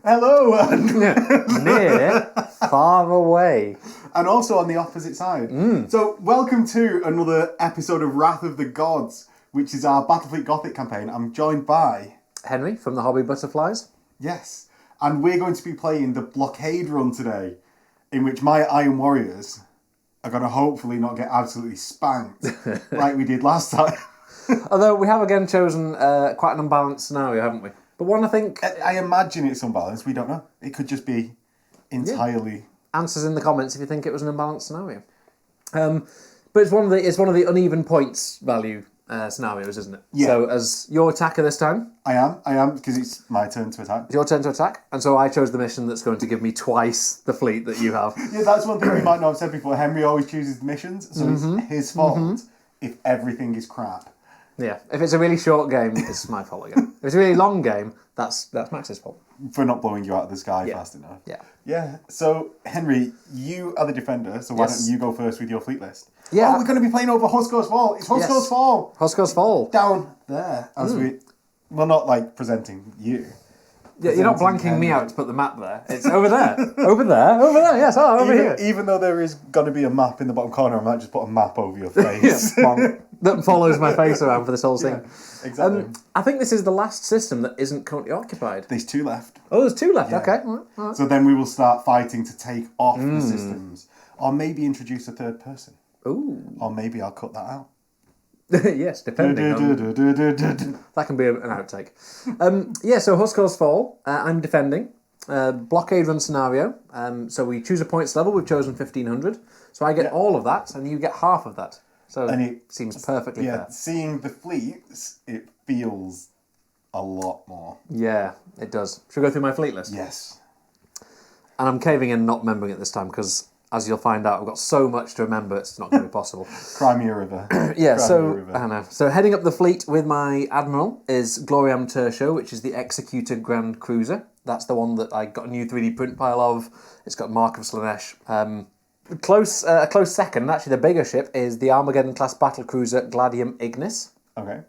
Hello! Near, far away. And also on the opposite side. So, welcome to another episode of Wrath of the Gods, which is our Battlefleet Gothic campaign. I'm joined by... Henry from the Hobby Butterflies. Yes. And we're going to be playing the Blockade run today, in which my Iron Warriors are going to hopefully not get absolutely spanked like we did last time. Although we have again chosen quite an unbalanced scenario, haven't we? But one I think... I imagine it's unbalanced. We don't know. It could just be entirely... Yeah. Answers in the comments if you think it was an imbalanced scenario. But it's one of the uneven points value scenarios, isn't it? Yeah. So as your attacker this time... I am, because it's my turn to attack. It's your turn to attack, and so I chose the mission that's going to give me twice the fleet that you have. Yeah, that's one thing we might not have said before. Henry always chooses the missions, so it's his fault if everything is crap. Yeah, if it's a really short game, it's my fault again. If it's a really long game, that's Max's fault. For not blowing you out of the sky fast enough. Yeah. Yeah, so Henry, you are the defender, so why don't you go first with your fleet list? Yeah. Oh, we're going to be playing over Husko's Fall. It's Husko's Fall. Husko's Fall. Down there, as we... Well, not like presenting you. Yeah, you're not blanking me out to put the map there. It's over there. over there, yes, over here. Even though there is going to be a map in the bottom corner, I might just put a map over your face. That follows my face around for this whole thing. Yeah, exactly. I think this is the last system that isn't currently occupied. There's 2 left. Oh, there's 2 left. Yeah. Okay. All right. So then we will start fighting to take off the systems. Or maybe introduce a third person. Ooh. Or maybe I'll cut that out. Yes, depending on... That can be an outtake. So Husko's Fall. I'm defending. Blockade run scenario. So we choose a points level. We've chosen 1500. So I get all of that, and you get half of that. So it seems perfectly fair. Seeing the fleets, it feels a lot more. Yeah, it does. Should we go through my fleet list? Yes. And I'm caving in not remembering it this time, because as you'll find out, I've got so much to remember, it's not going to be possible. Crimea River. I don't know. So heading up the fleet with my Admiral is Gloriam Tertio, which is the Executor Grand Cruiser. That's the one that I got a new 3D print pile of. It's got Mark of Slanesh. A close second, actually the bigger ship, is the Armageddon-class battlecruiser Gladium Ignis. Okay.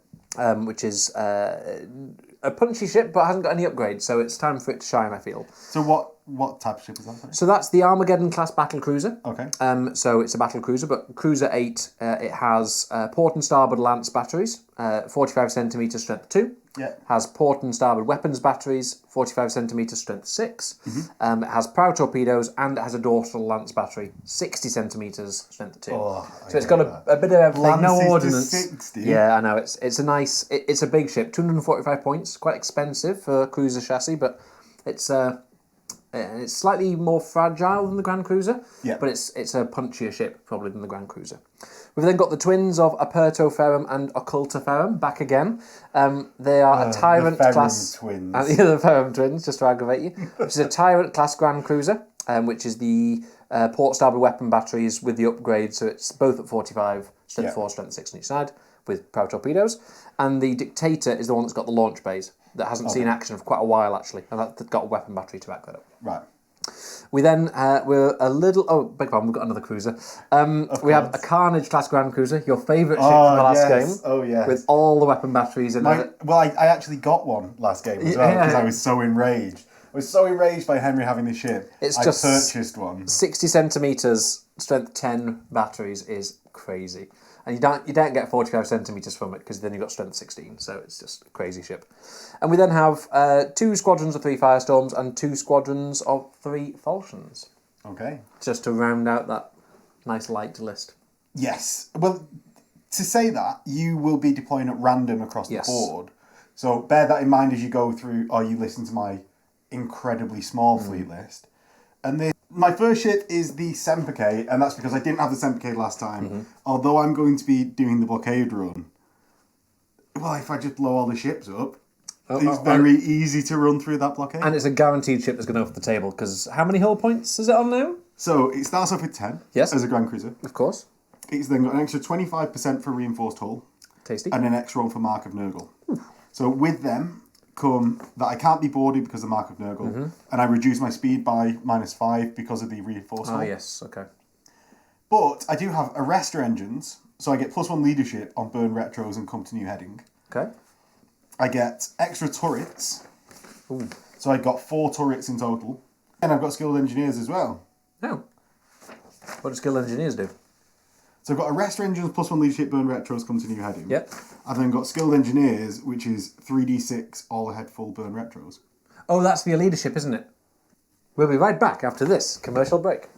Which is a punchy ship, but hasn't got any upgrades, so it's time for it to shine, I feel. So what type of ship is that? Sorry? So that's the Armageddon-class battlecruiser. Okay. So it's a battlecruiser, but Cruiser 8, it has port and starboard lance batteries, 45 centimetre strength 2. Yeah. Has port and starboard weapons batteries, 45 centimetre strength 6. It has prow torpedoes, and it has a dorsal lance battery, 60 centimetres strength 2. Oh, so it's got a bit of everything. No ordnance. 60. Yeah, I know. It's a nice. It's a big ship. 245 points. Quite expensive for a cruiser chassis, but it's slightly more fragile than the Grand Cruiser. Yeah. But it's a punchier ship probably than the Grand Cruiser. We've then got the twins of Aperto Ferrum and Occulta Ferrum back again. They are a Tyrant the class. Twins. The Ferrum twins, just to aggravate you. Which is a Tyrant class Grand Cruiser, which is the port starboard weapon batteries with the upgrade, so it's both at 45, strength 4, strength 6 on each side, with prow torpedoes. And the Dictator is the one that's got the launch bays, that hasn't seen action for quite a while actually, and that's got a weapon battery to back that up. Right. We then, we're a little... Oh, beg pardon, we've got another cruiser. We have a Carnage-class Grand Cruiser, your favourite ship from the last game. Oh, yes. With all the weapon batteries in it. Well, I actually got one last game as well, because I was so enraged. I was so enraged by Henry having this ship. I purchased one. 60 centimetres, strength 10 batteries is crazy. And you don't get 45 centimetres from it, because then you've got strength 16, so it's just a crazy ship. And we then have 2 squadrons of 3 Firestorms and 2 squadrons of 3 Falchions. Okay. Just to round out that nice light list. Yes. Well, to say that, you will be deploying at random across the board. So bear that in mind as you go through, or you listen to my incredibly small fleet list. And my first ship is the Semperke, and that's because I didn't have the Semperke last time. Although I'm going to be doing the Blockade run. Well, if I just blow all the ships up, it's very easy to run through that Blockade. And it's a guaranteed ship that's going off the table, because how many hull points is it on now? So it starts off with 10 as a Grand Cruiser. Of course. It's then got an extra 25% for reinforced hull. Tasty. And an extra one for Mark of Nurgle. So with them come that I can't be boarded because of Mark of Nurgle, and I reduce my speed by -5 because of the reinforced hull. Oh, yes, okay. But I do have arrestor engines, so I get +1 leadership on burn retros and come to new heading. Okay. I get extra turrets. Ooh. So I got 4 turrets in total. And I've got skilled engineers as well. Oh. What do skilled engineers do? So I've got Arrestor Engines +1 leadership burn retros come to new heading. Yep. I've then got skilled engineers, which is 3d6 all ahead full burn retros. Oh, that's for your leadership, isn't it? We'll be right back after this commercial break.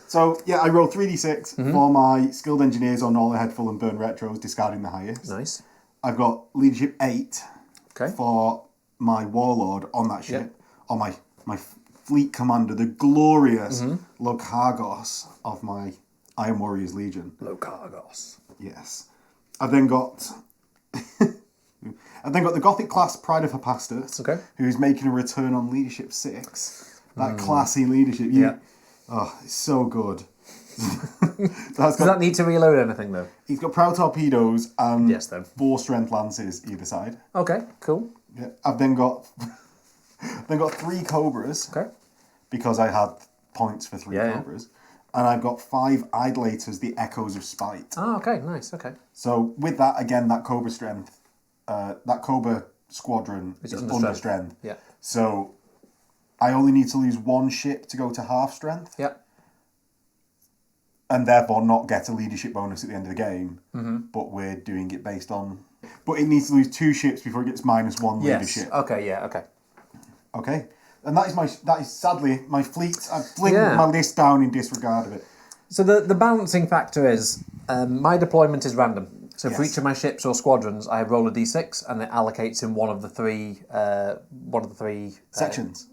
So, yeah, I rolled 3d6 for my skilled engineers on all ahead full and burn retros, discarding the highest. Nice. I've got leadership 8 for my warlord on that ship, on my fleet commander, the glorious Lokargos of my Iron Warriors Legion. Lokargos. Yes. I've then got the Gothic class Pride of Hepastus, who's making a return on leadership 6. That classy leadership. Oh, it's so good. Does that need to reload anything though? He's got prow torpedoes and 4 strength lances either side. Okay, cool. Yeah, I've then got 3 cobras. Okay. Because I had points for 3 cobras. And I've got 5 idolaters, the Echoes of Spite. Oh, okay, nice, okay. So with that, again, that cobra strength, that cobra squadron is under strength. Yeah. So I only need to lose 1 ship to go to half strength. Yeah. And therefore not get a leadership bonus at the end of the game. But we're doing it based on... But it needs to lose 2 ships before it gets -1 leadership. Okay, yeah, okay. Okay. And that is sadly my fleet. I've flinged my list down in disregard of it. So the balancing factor is my deployment is random. So for each of my ships or squadrons, I roll a d6 and it allocates in one of the three sections.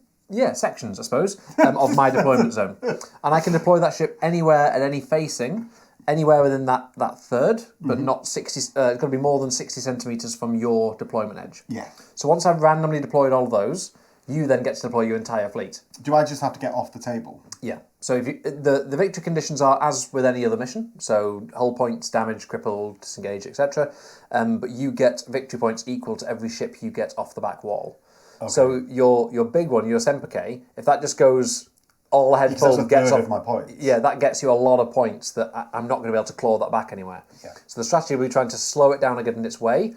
Sections, I suppose, of my deployment zone. And I can deploy that ship anywhere at any facing, anywhere within that third, but not 60. It's got to be more than 60 centimeters from your deployment edge. Yeah. So once I've randomly deployed all of those, you then get to deploy your entire fleet. Do I just have to get off the table? Yeah. So if the victory conditions are as with any other mission, so hull points, damage, cripple, disengage, etc. But you get victory points equal to every ship you get off the back wall. Okay. So your big one, your Semperk, if that just goes all ahead full, gets off my points. Yeah, that gets you a lot of points that I'm not going to be able to claw that back anywhere. Yeah. So the strategy will be trying to slow it down and get in its way.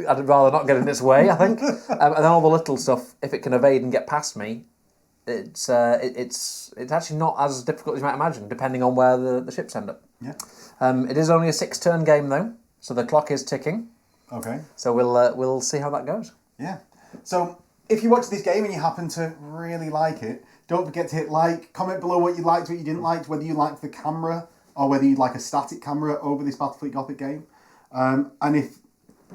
I'd rather not get in its way, I think. And then all the little stuff, if it can evade and get past me, it's actually not as difficult as you might imagine, depending on where the ships end up. Yeah. It is only a 6-turn game though, so the clock is ticking. Okay. So we'll see how that goes. Yeah. So if you watch this game and you happen to really like it, don't forget to hit like, comment below what you liked, what you didn't like, whether you liked the camera or whether you'd like a static camera over this Battlefleet Gothic game, and if,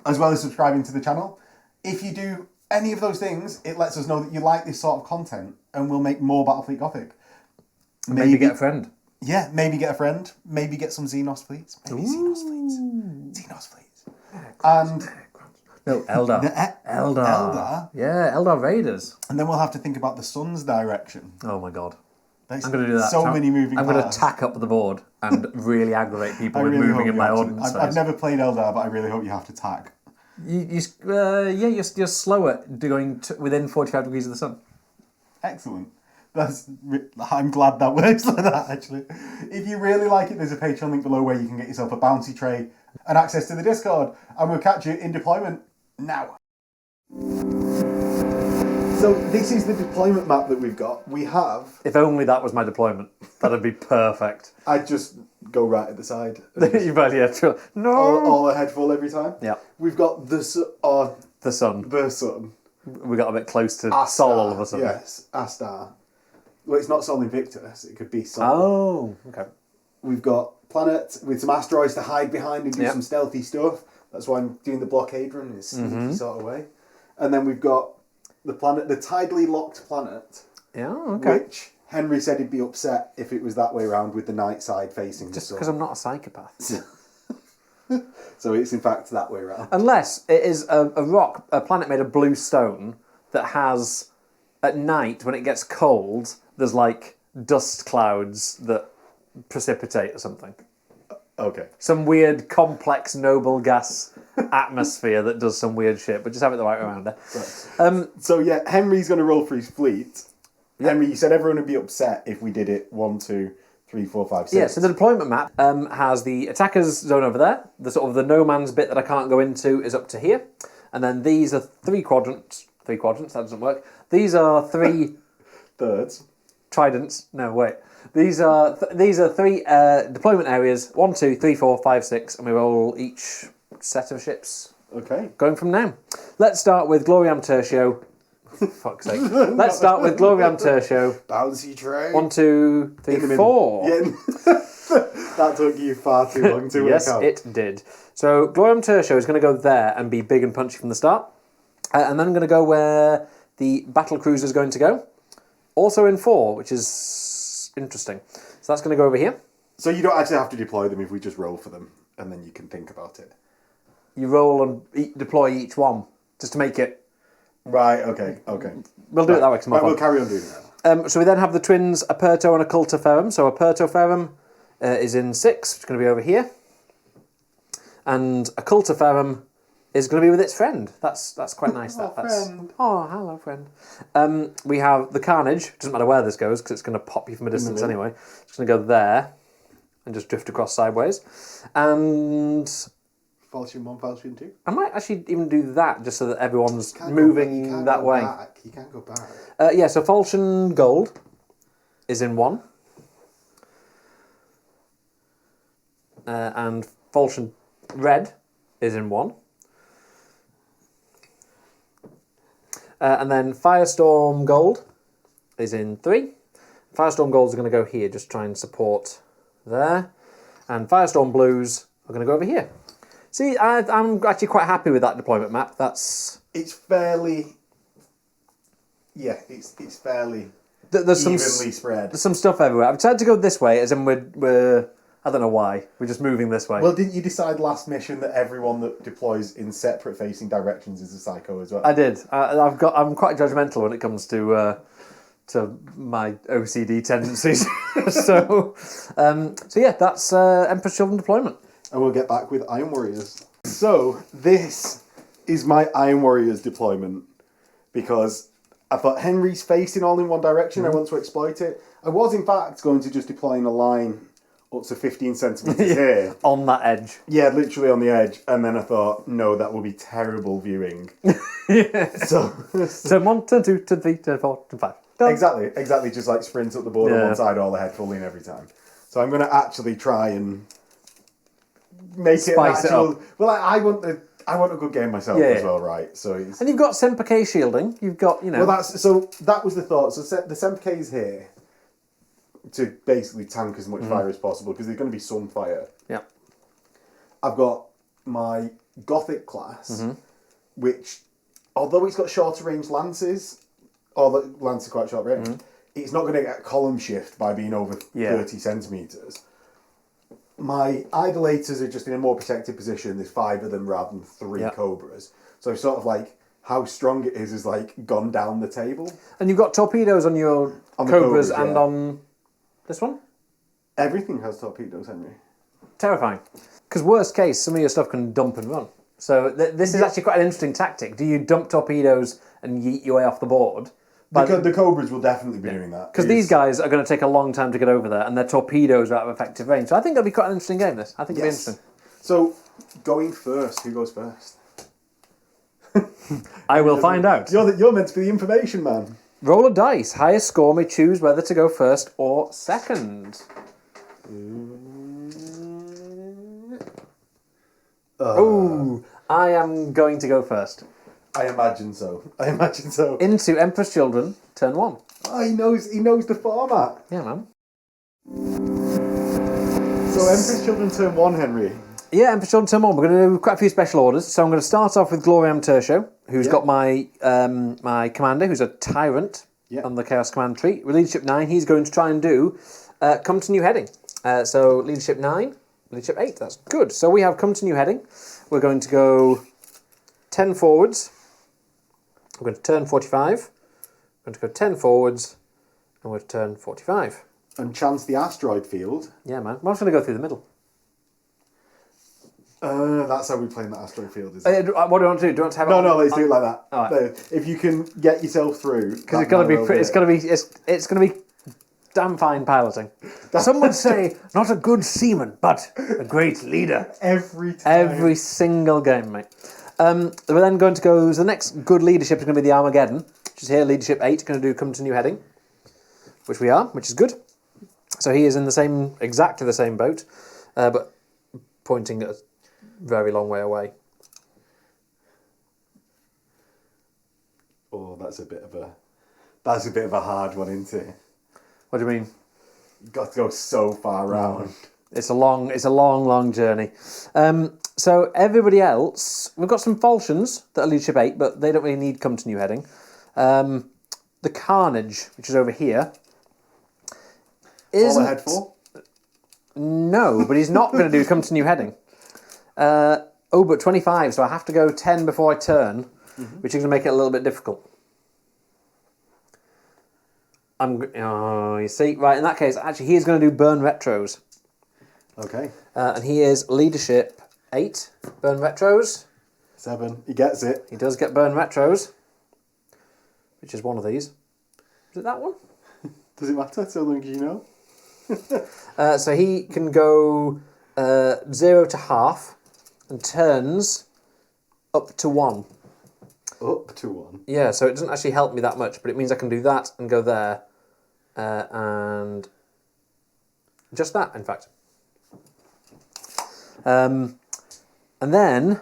as well as subscribing to the channel. If you do any of those things, it lets us know that you like this sort of content, and we'll make more Battlefleet Gothic. Maybe get a friend. Yeah, maybe get a friend. Maybe get some Xenos fleets. Maybe Xenos fleets. Xenos fleets. And... No, Eldar. Eldar. Yeah, Eldar Raiders. And then we'll have to think about the sun's direction. Oh my god. I'm going to do that. So many moving parts. I'm going to tack up the board and really aggravate people with moving in my ordnance phase. I've never played Eldar, but I really hope you have to tack. You're slower going within 45 degrees of the sun. Excellent. I'm glad that works like that, actually. If you really like it, there's a Patreon link below where you can get yourself a bounty tray and access to the Discord. And we'll catch you in deployment now. So this is the deployment map that we've got. We have... If only that was my deployment. That'd be perfect. I'd just go right at the side. You've yeah, true. No! All ahead full every time. Yeah. We've got the sun. The sun. We got a bit close to Astar, Sol all of a sudden. Yes, Astar. Well, it's not Sol Invictus. It could be Sol. Oh, okay. We've got planet with some asteroids to hide behind and do some stealthy stuff. That's why I'm doing the blockade run in a sneaky sort of way. And then we've got the planet, the tidally locked planet. Yeah, okay. Which Henry said he'd be upset if it was that way around with the night side facing just because I'm not a psychopath. So it's in fact that way around. Unless it is a planet made of blue stone that has, at night when it gets cold, there's like dust clouds that precipitate or something. Okay. Some weird complex noble gas atmosphere that does some weird shit, but just have it the right way around there. Right. So yeah, Henry's going to roll for his fleet. Yep. Henry, you said everyone would be upset if we did it 1, 2, 3, 4, 5, 6. Yeah, so the deployment map has the attackers zone over there. The sort of the no man's bit that I can't go into is up to here. And then these are 3 quadrants 3 quadrants. That doesn't work. These are 3 thirds. Tridents. No, wait. These are 3 deployment areas. 1, 2, 3, 4, 5, 6, and we roll each set of ships. Okay. Going from now. Let's start with Gloriam Tertio. Fuck's sake. Let's start with Gloriam Tertio. Bouncy train. 1, 2, 3, 4. Yeah. That took you far too long to work out. Yes, it did. So Gloriam Tertio is going to go there and be big and punchy from the start. And then I'm going to go where the battle cruiser is going to go. Also in 4, which is interesting. So that's going to go over here. So you don't actually have to deploy them if we just roll for them, and then you can think about it. You roll and deploy each one, just to make it... Right, okay. We'll do it that way. Right, we'll carry on doing that. So we then have the twins Aperto and Occulta Ferrum. So Aperto Ferrum is in 6, it's going to be over here. And Occulta Ferrum is going to be with its friend. That's quite nice. Friend. Oh, hello, friend. We have the Carnage. Doesn't matter where this goes because it's going to pop you from a distance anyway. It's going to go there and just drift across sideways. And Falchion 1, Falchion 2. I might actually even do that just so that everyone's moving that way. You can't go back. Yeah, so Falchion Gold is in 1. And Falchion Red is in 1. And then Firestorm Gold is in 3. Firestorm Gold is going to go here, just try and support there. And Firestorm Blues are going to go over here. See, I'm actually quite happy with that deployment map. It's fairly... Yeah, it's fairly there's evenly spread. There's some stuff everywhere. I've decided to go this way, as in we're... I don't know why. We're just moving this way. Well, didn't you decide last mission that everyone that deploys in separate facing directions is a psycho as well? I did. I'm quite judgmental when it comes to my OCD tendencies. so yeah, that's Emperor's Children deployment. And we'll get back with Iron Warriors. So this is my Iron Warriors deployment because I thought Henry's facing all in one direction. I want to exploit it. I was in fact going to just deploy in a line up to 15 centimetres here. On that edge. Yeah, literally on the edge. And then I thought, no, that will be terrible viewing. Yeah. So turn 1, turn 2, turn 3, turn 4, turn 5. Done. Exactly. Just like sprint up the board on one side, all the head full in every time. So I'm going to actually try and make Spice it natural. Well, I want a good game myself as well, right? So and you've got Semper K shielding. You've got, Well, that was the thought. So the Semper K is here to basically tank as much fire as possible because there's going to be some fire. Yeah. I've got my Gothic class, which, although it's got shorter range lances, or the lance are quite short range, it's not going to get column shift by being over 30 centimetres. My idolaters are just in a more protected position. There's 5 of them rather than 3 Cobras. So sort of like how strong it is like gone down the table. And you've got torpedoes on your Cobras and on this one? Everything has torpedoes, Henry. Terrifying. Because worst case, some of your stuff can dump and run. So this is actually quite an interesting tactic. Do you dump torpedoes and yeet your way off the board? The Cobras will definitely be doing that. Because these guys are going to take a long time to get over there, and their torpedoes are out of effective range. So I think it'll be quite an interesting game, this. I think it'll be interesting. So, going first, who goes first? I will find out. You're meant to be the information man. Roll a dice. Highest score may choose whether to go first or second. Ooh, I am going to go first. I imagine so. Into Emperor's Children, turn 1. Oh, he knows the format. Yeah, man. So Emperor's Children turn 1, Henry. Yeah, Emperor's Children turn 1. We're going to do quite a few special orders. So I'm going to start off with Gloriam Tertio, who's got my my commander, who's a tyrant on the Chaos Command tree. With Leadership 9, he's going to try and do Come to New Heading. So Leadership 9, Leadership 8, that's good. So we have Come to New Heading. We're going to go 10 forwards. We're going to turn 45. We're going to go 10 forwards. And we're going to turn 45. And chance the asteroid field. Yeah, man. I'm just going to go through the middle. That's how we play in the asteroid field, is it? What do you want to do? Do you want to have No, let's do it like that. All right. No, if you can get yourself through, because it's going to be damn fine piloting. Some would say not a good seaman, but a great leader. Every time. Every single game, mate. We're then going to go... So the next good leadership is going to be the Armageddon, which is here, leadership 8, going to do come to new heading, which we are, which is good. So he is in exactly the same boat, but pointing a very long way away. Oh, that's a bit of a hard one, isn't it? What do you mean? You've got to go so far round. It's a long journey. So everybody else, we've got some falchions that are leadership 8, but they don't really need come to new heading. The Carnage, which is over here, All ahead for? No, but he's not going to do come to new heading. But 25, so I have to go 10 before I turn, which is going to make it a little bit difficult. You see, right, in that case, actually, he is going to do burn retros. Okay. And he is leadership 8, burn retros. 7, he gets it. He does get burn retros, which is one of these. Is it that one? Does it matter? So long as you know. So he can go 0 to half and turns up to 1. Up to 1? Yeah, so it doesn't actually help me that much, but it means I can do that and go there. And just that, in fact. And then,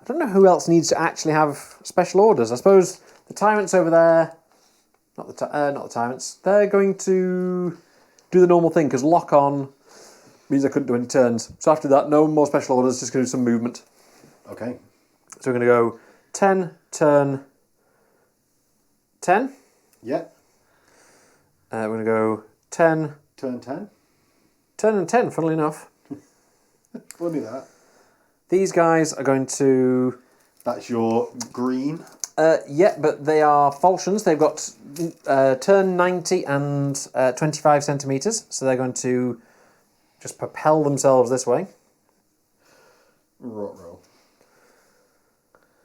I don't know who else needs to actually have special orders. I suppose the Tyrants over there, not the Tyrants, they're going to do the normal thing, because lock on means I couldn't do any turns. So after that, no more special orders, just going to do some movement. Okay. So we're going to go 10, turn 10. Yeah. We're going to go 10. Turn 10. Turn and 10, funnily enough. Funny that. These guys are going to... That's your green. Yeah, but they are falchions. They've got turn 90 and 25 centimetres, so they're going to just propel themselves this way. Ruh-roh.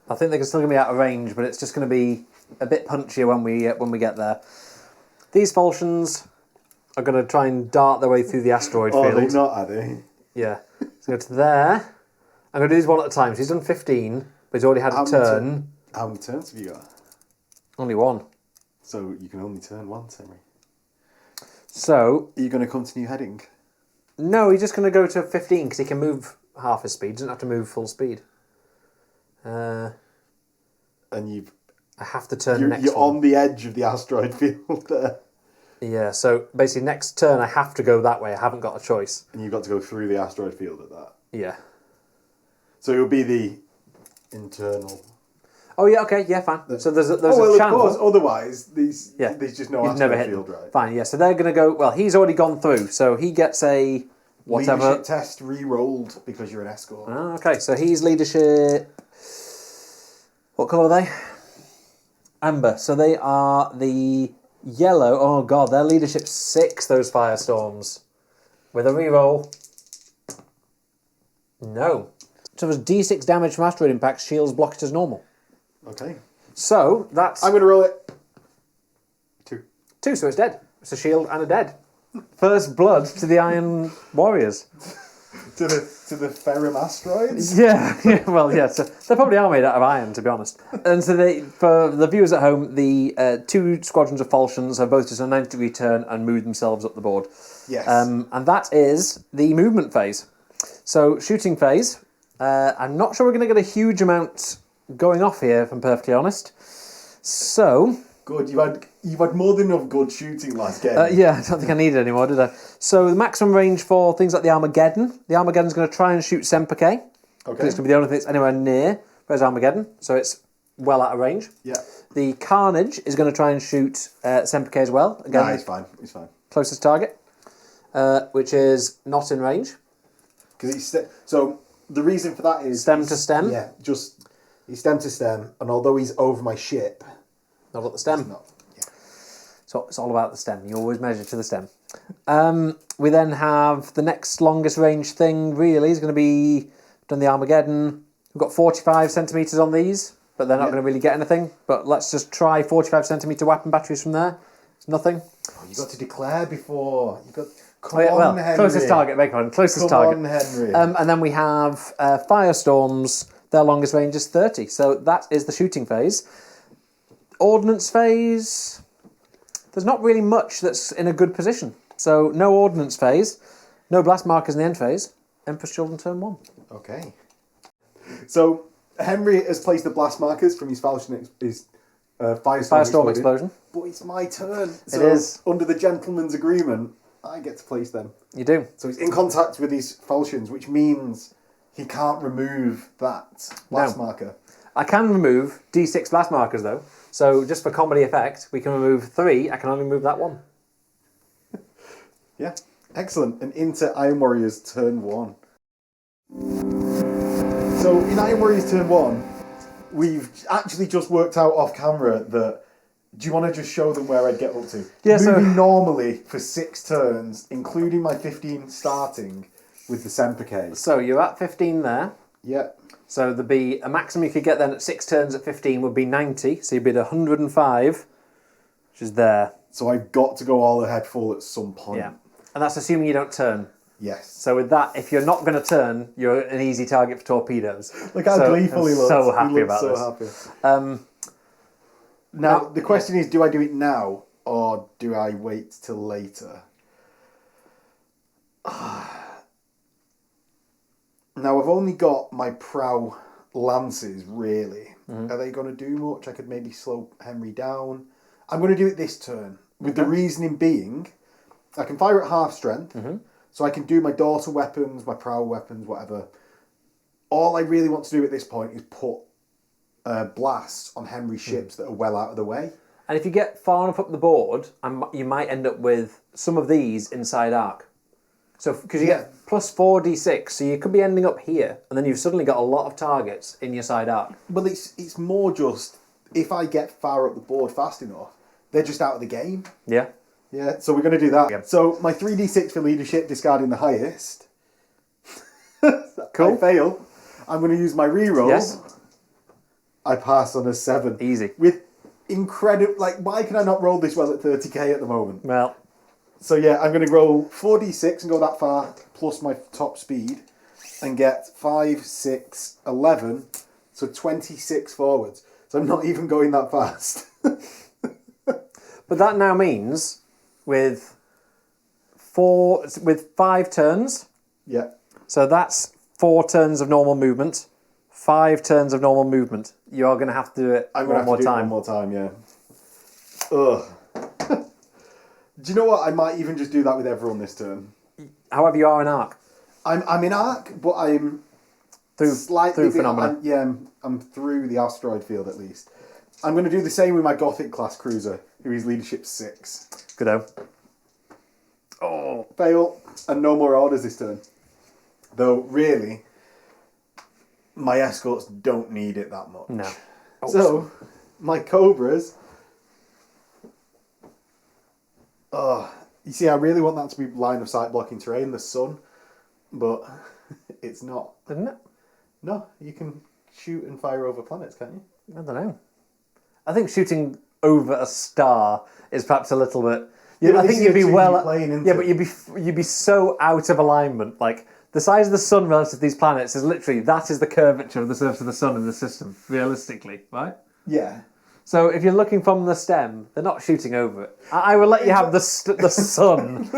I think they're still going to be out of range, but it's just going to be a bit punchier when we get there. These falchions are going to try and dart their way through the asteroid field. Oh, they're not, are they? Yeah. So go to there. I'm going to do these one at a time. So he's done 15, but he's already had a turn. How many turns have you got? Only one. So you can only turn once, Henry. So... Are you going to come to new heading? No, he's just going to go to 15 because he can move half his speed. He doesn't have to move full speed. And I have to turn next You're one. on the edge of the asteroid field there. Yeah, so basically next turn I have to go that way. I haven't got a choice. And you've got to go through the asteroid field at that. Yeah. So it'll be the internal... Oh, yeah, okay, yeah, fine. So there's a well, channel. Of course, otherwise there's just no asteroid field, right? Fine, yeah, so they're going to go... Well, he's already gone through, so he gets a... Whatever. Leadership test re-rolled because you're an escort. Oh, okay, so he's leadership... What colour are they? Amber. So they are the yellow. Oh, God, they're leadership 6, those firestorms. With a reroll. No. So there's D6 damage from asteroid impacts, shields block it as normal. Okay. So that's... I'm going to roll it. 2. 2, so it's dead. It's a shield and a dead. First blood to the Iron Warriors. to the ferrum asteroids? Yeah, well, yeah. So they probably are made out of iron, to be honest. And so for the viewers at home, the 2 squadrons of falchions have both just a 90-degree turn and moved themselves up the board. Yes. And that is the movement phase. So shooting phase, I'm not sure we're going to get a huge amount going off here, if I'm perfectly honest. So... Good, you've had more than enough good shooting last game. Yeah, I don't think I needed any more, did I? So the maximum range for things like the Armageddon. The Armageddon's going to try and shoot Semper K. Okay. It's going to be the only thing that's anywhere near. Where's Armageddon? So it's well out of range. Yeah. The Carnage is going to try and shoot Semper K as well. Again, no, he's fine. He's fine. Closest target, which is not in range. Because so the reason for that is Stem to stem. Yeah, just he's stem to stem, and although he's over my ship, not at the stem. not. Yeah. So it's all about the stem. You always measure to the stem. We then have the next longest range thing. Really, is going to be done the Armageddon. We've got 45 centimeters on these, but they're not going to really get anything. But let's just try 45 centimeter weapon batteries from there. It's nothing. Oh, you got to declare before. You got. Come on, well, Henry. Closest target, beg pardon. Closest target. Come on, Henry. And then we have firestorms Their longest range is 30. So that is the shooting phase. Ordnance phase, there's not really much that's in a good position. So no ordnance phase, no blast markers in the end phase. Emperor's Children turn 1. Okay. So Henry has placed the blast markers from his Firestorm explosion. But it's my turn. So it is. Under the gentleman's agreement, I get to place them. You do. So he's in contact with his falchions, which means he can't remove that blast marker. I can remove D6 blast markers though. So just for comedy effect, we can remove 3. I can only remove that 1. Yeah. Excellent. And into Iron Warriors turn 1. So in Iron Warriors turn 1, we've actually just worked out off camera that... Do you want to just show them where I'd get up to? Yeah, Moving normally for 6 turns, including my 15 starting with the Semperk. So you're at 15 there. Yeah. So there'd be a maximum you could get then at 6 turns at 15 would be 90. So you'd be at 105, which is there. So I've got to go all ahead full at some point. Yeah. And that's assuming you don't turn. Yes. So with that, if you're not going to turn, you're an easy target for torpedoes. Look how gleeful he looks. So happy about this. Happy. Now, the question is, do I do it now or do I wait till later? Now, I've only got my prow lances, really. Mm-hmm. Are they going to do much? I could maybe slow Henry down. I'm going to do it this turn, with the reasoning being, I can fire at half strength, so I can do my dorsal weapons, my prow weapons, whatever. All I really want to do at this point is put blasts on Henry's ships that are well out of the way. And if you get far enough up the board, you might end up with some of these inside arc. So, because you get plus 4d6, so you could be ending up here, and then you've suddenly got a lot of targets in your side arc. Well, it's more just, if I get far up the board fast enough, they're just out of the game. Yeah. Yeah, so we're going to do that. Yep. So, my 3d6 for leadership, discarding the highest. Cool. I fail. I'm going to use my reroll. Yes. I pass on a 7. Easy. With incredible... Like, why can I not roll this well at 30k at the moment? Well... So yeah, I'm going to roll 4d6 and go that far, plus my top speed, and get 5, 6, 11, so 26 forwards. So I'm not even going that fast. But that now means, with 5 turns, yeah. So that's 4 turns of normal movement, 5 turns of normal movement. You are going to have to do it one more time, yeah. Ugh. Do you know what? I might even just do that with everyone this turn. However, you are in arc. I'm in arc, but I'm through phenomena. I'm through the asteroid field at least. I'm going to do the same with my Gothic class cruiser, who is leadership 6. Goodo. Oh, fail, and no more orders this turn. Though really, my escorts don't need it that much. No. Oh, so my Cobras. Oh, you see, I really want that to be line of sight blocking terrain, the sun, but it's not. Isn't it? No, you can shoot and fire over planets, can't you? I don't know. I think shooting over a star is perhaps a little bit. I think you'd be but you'd be so out of alignment. Like the size of the sun relative to these planets is literally that is the curvature of the surface of the sun in the system, realistically, right? Yeah. So if you're looking from the stem, they're not shooting over it. I will let you have the sun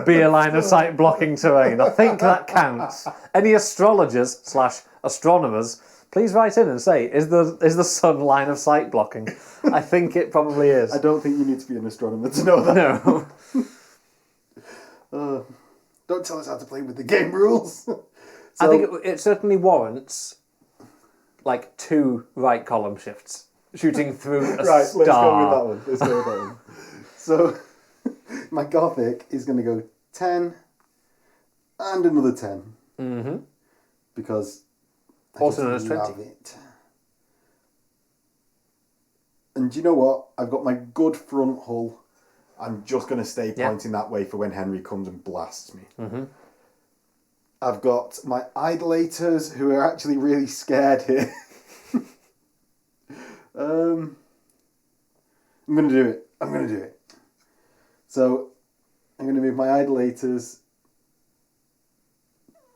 be a line of sight blocking terrain. I think that counts. Any astrologers / astronomers, please write in and say, is the sun line of sight blocking? I think it probably is. I don't think you need to be an astronomer to know that. No. Don't tell us how to play with the game rules. I think it certainly warrants like 2 right column shifts. Shooting through a right, star. Let's go with that one. So, my Gothic is going to go 10 and another 10. Mm-hmm. Because also known as 20. It. And do you know what? I've got my good front hull. I'm just going to stay pointing that way for when Henry comes and blasts me. Mm-hmm. I've got my idolaters who are actually really scared here. I'm going to do it. So, I'm going to move my idolaters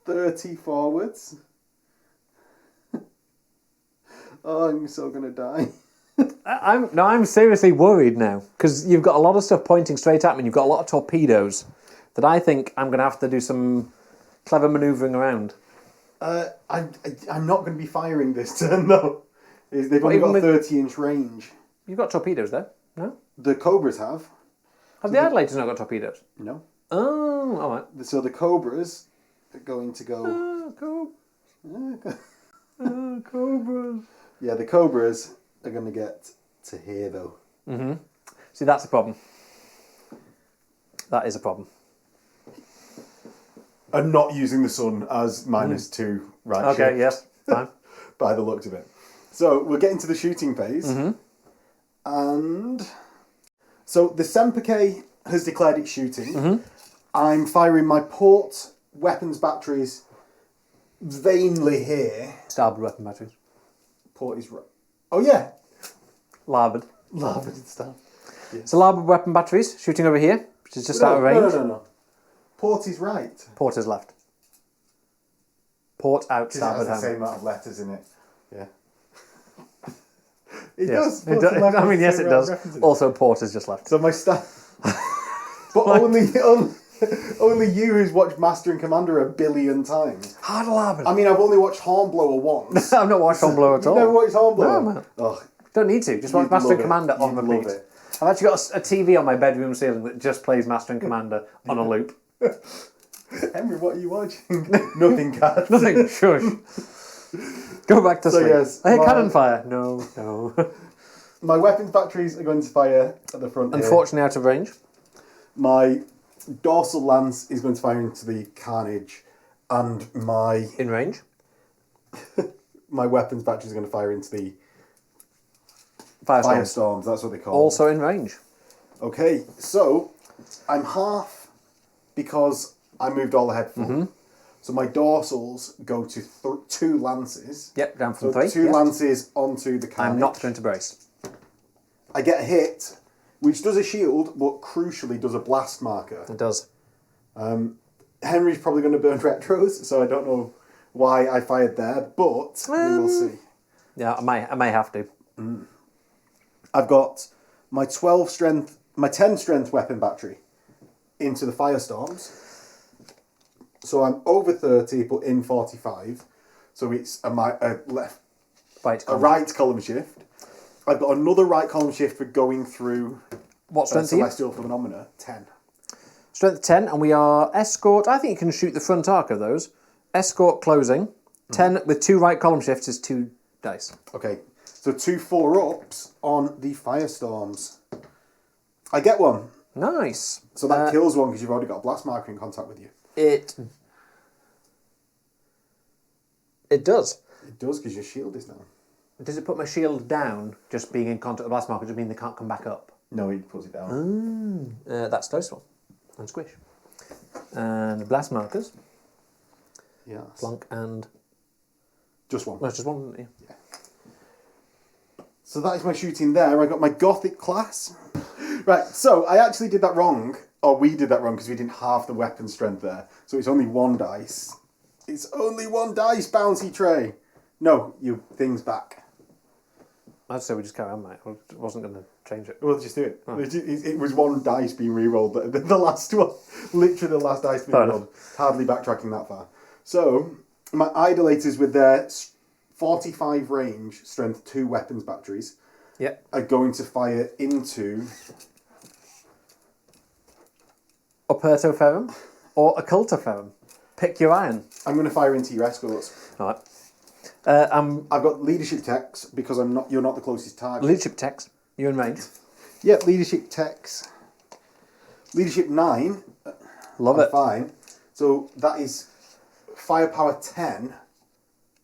30 forwards. Oh, I'm so gonna die. I'm seriously worried now because you've got a lot of stuff pointing straight at me. And you've got a lot of torpedoes that I think I'm going to have to do some clever manoeuvring around. I'm not going to be firing this turn though. They've only got a 30-inch range. You've got torpedoes there, no? The Cobras have. Have the Adelaides not got torpedoes? No. Oh, all right. So the Cobras are going to go. Cobras. Yeah, the Cobras are going to get to here though. Mm-hmm. See, that's a problem. That is a problem. And not using the sun as -2 right Okay, shift, yes, fine. by the looks of it. So we'll get into the shooting phase. And so the Semperke has declared its shooting. I'm firing my port weapons batteries vainly here. Starboard weapon batteries. Port is right. Oh yeah. Larboard. Larboard and stuff. So larboard weapon batteries shooting over here, which is just out of range. No. Port is right. Port is left. Port out, It starboard has the home. same amount of letters in it. Yeah. It Yes. does. I mean, yes, it does. Also, port is just left. So my but only you who's watched Master and Commander 1 billion times. Hard larboard. I mean, I've only watched Hornblower once. I've not watched Hornblower at all. You've never watched Hornblower? No, man. Oh, Don't need to. Just watch You'd Master and love it. Commander on You'd repeat. love it. I've actually got a TV on my bedroom ceiling that just plays Master and Commander on a loop. Henry, what are you watching? Nothing, Cat. Nothing. Shush. Go back to sleep. Yes, I hear cannon fire. No. My weapons batteries are going to fire at the front here. Unfortunately, out of range. My dorsal lance is going to fire into the carnage, and my In range. weapons battery is going to fire into the Firestorm. firestorms. That's what they call Also in range. them. Okay, so I'm half because I moved all ahead full. So my dorsals go to 2 lances. Yep, down from So 3. 2 yes. lances onto the carnage. I'm not going to brace. I get a hit, which does a shield, but crucially does a blast marker. It does. Henry's probably going to burn retros, so I don't know why I fired there, but we will see. Yeah, I may have to. I've got my 10 strength weapon battery into the firestorms. So I'm over 30, but in 45. So it's a right column shift. I've got another right column shift for going through What strength are you? celestial phenomena, 10. Strength 10, and we are escort. I think you can shoot the front arc of those. Escort closing. 10 with 2 right column shifts is 2 dice. Okay, so 2 4-ups on the firestorms. I get one. Nice. So that kills one because you've already got a blast marker in contact with you. It does. It does because your shield is down. Does it put my shield down, just being in contact with the blast marker, does it mean they can't come back up? No, it puts it down. That's close one. And squish. And the blast markers. Yes. Plunk and... Just one. No, it's just one, yeah. So that is my shooting there. I got my Gothic class. Right, so I actually did that wrong. Or we did that wrong because we didn't halve the weapon strength there. So it's only 1 dice. It's only 1 dice, bouncy tray. No, your thing's back. I'd say we just carry on, mate. I wasn't going to change it. Well, just do it. Oh. It was 1 dice being re-rolled. The last one. Literally the last dice being rolled. Hardly backtracking that far. So, my idolaters with their 45 range, strength 2 weapons batteries are going to fire into... Operto Ferrum or Occulta Ferrum. Pick your iron. I'm going to fire into your escorts. All right. I've got leadership text because you're not the closest target. Leadership text. You're in range. Yep, leadership text. Leadership 9. Love it. Fine. So that is firepower 10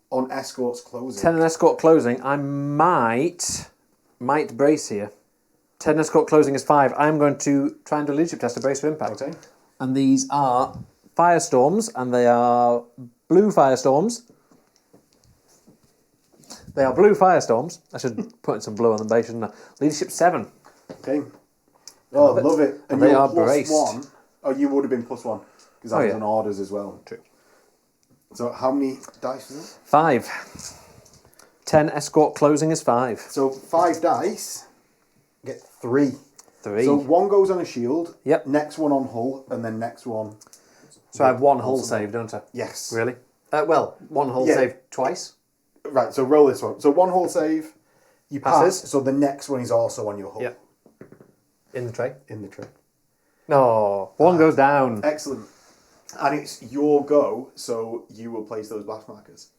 on escorts closing. 10 on escort closing. I might brace here. 10 escort closing is 5. I'm going to try and do a leadership test to brace for impact. Okay. And these are firestorms, and they are blue firestorms. They are blue firestorms. I should put in some blue on the base, shouldn't I? Leadership 7. Okay. Oh, love it. And they you're are plus braced. 1. Oh, you would have been plus 1 because that was on orders as well. True. So how many dice is it? 5. 10 escort closing is 5. So 5 dice, get 3. 3. So 1 goes on a shield, Yep. next one on hull, and then next one... So I have 1 hull save, don't I? Yes. Really? Well, 1 hull save twice. Right, so roll this one. So 1 hull save, you Passes. pass, so the next one is also on your hull. Yep. In the tray? In the tray. No, 1 goes down. Excellent. And it's your go, so you will place those blast markers.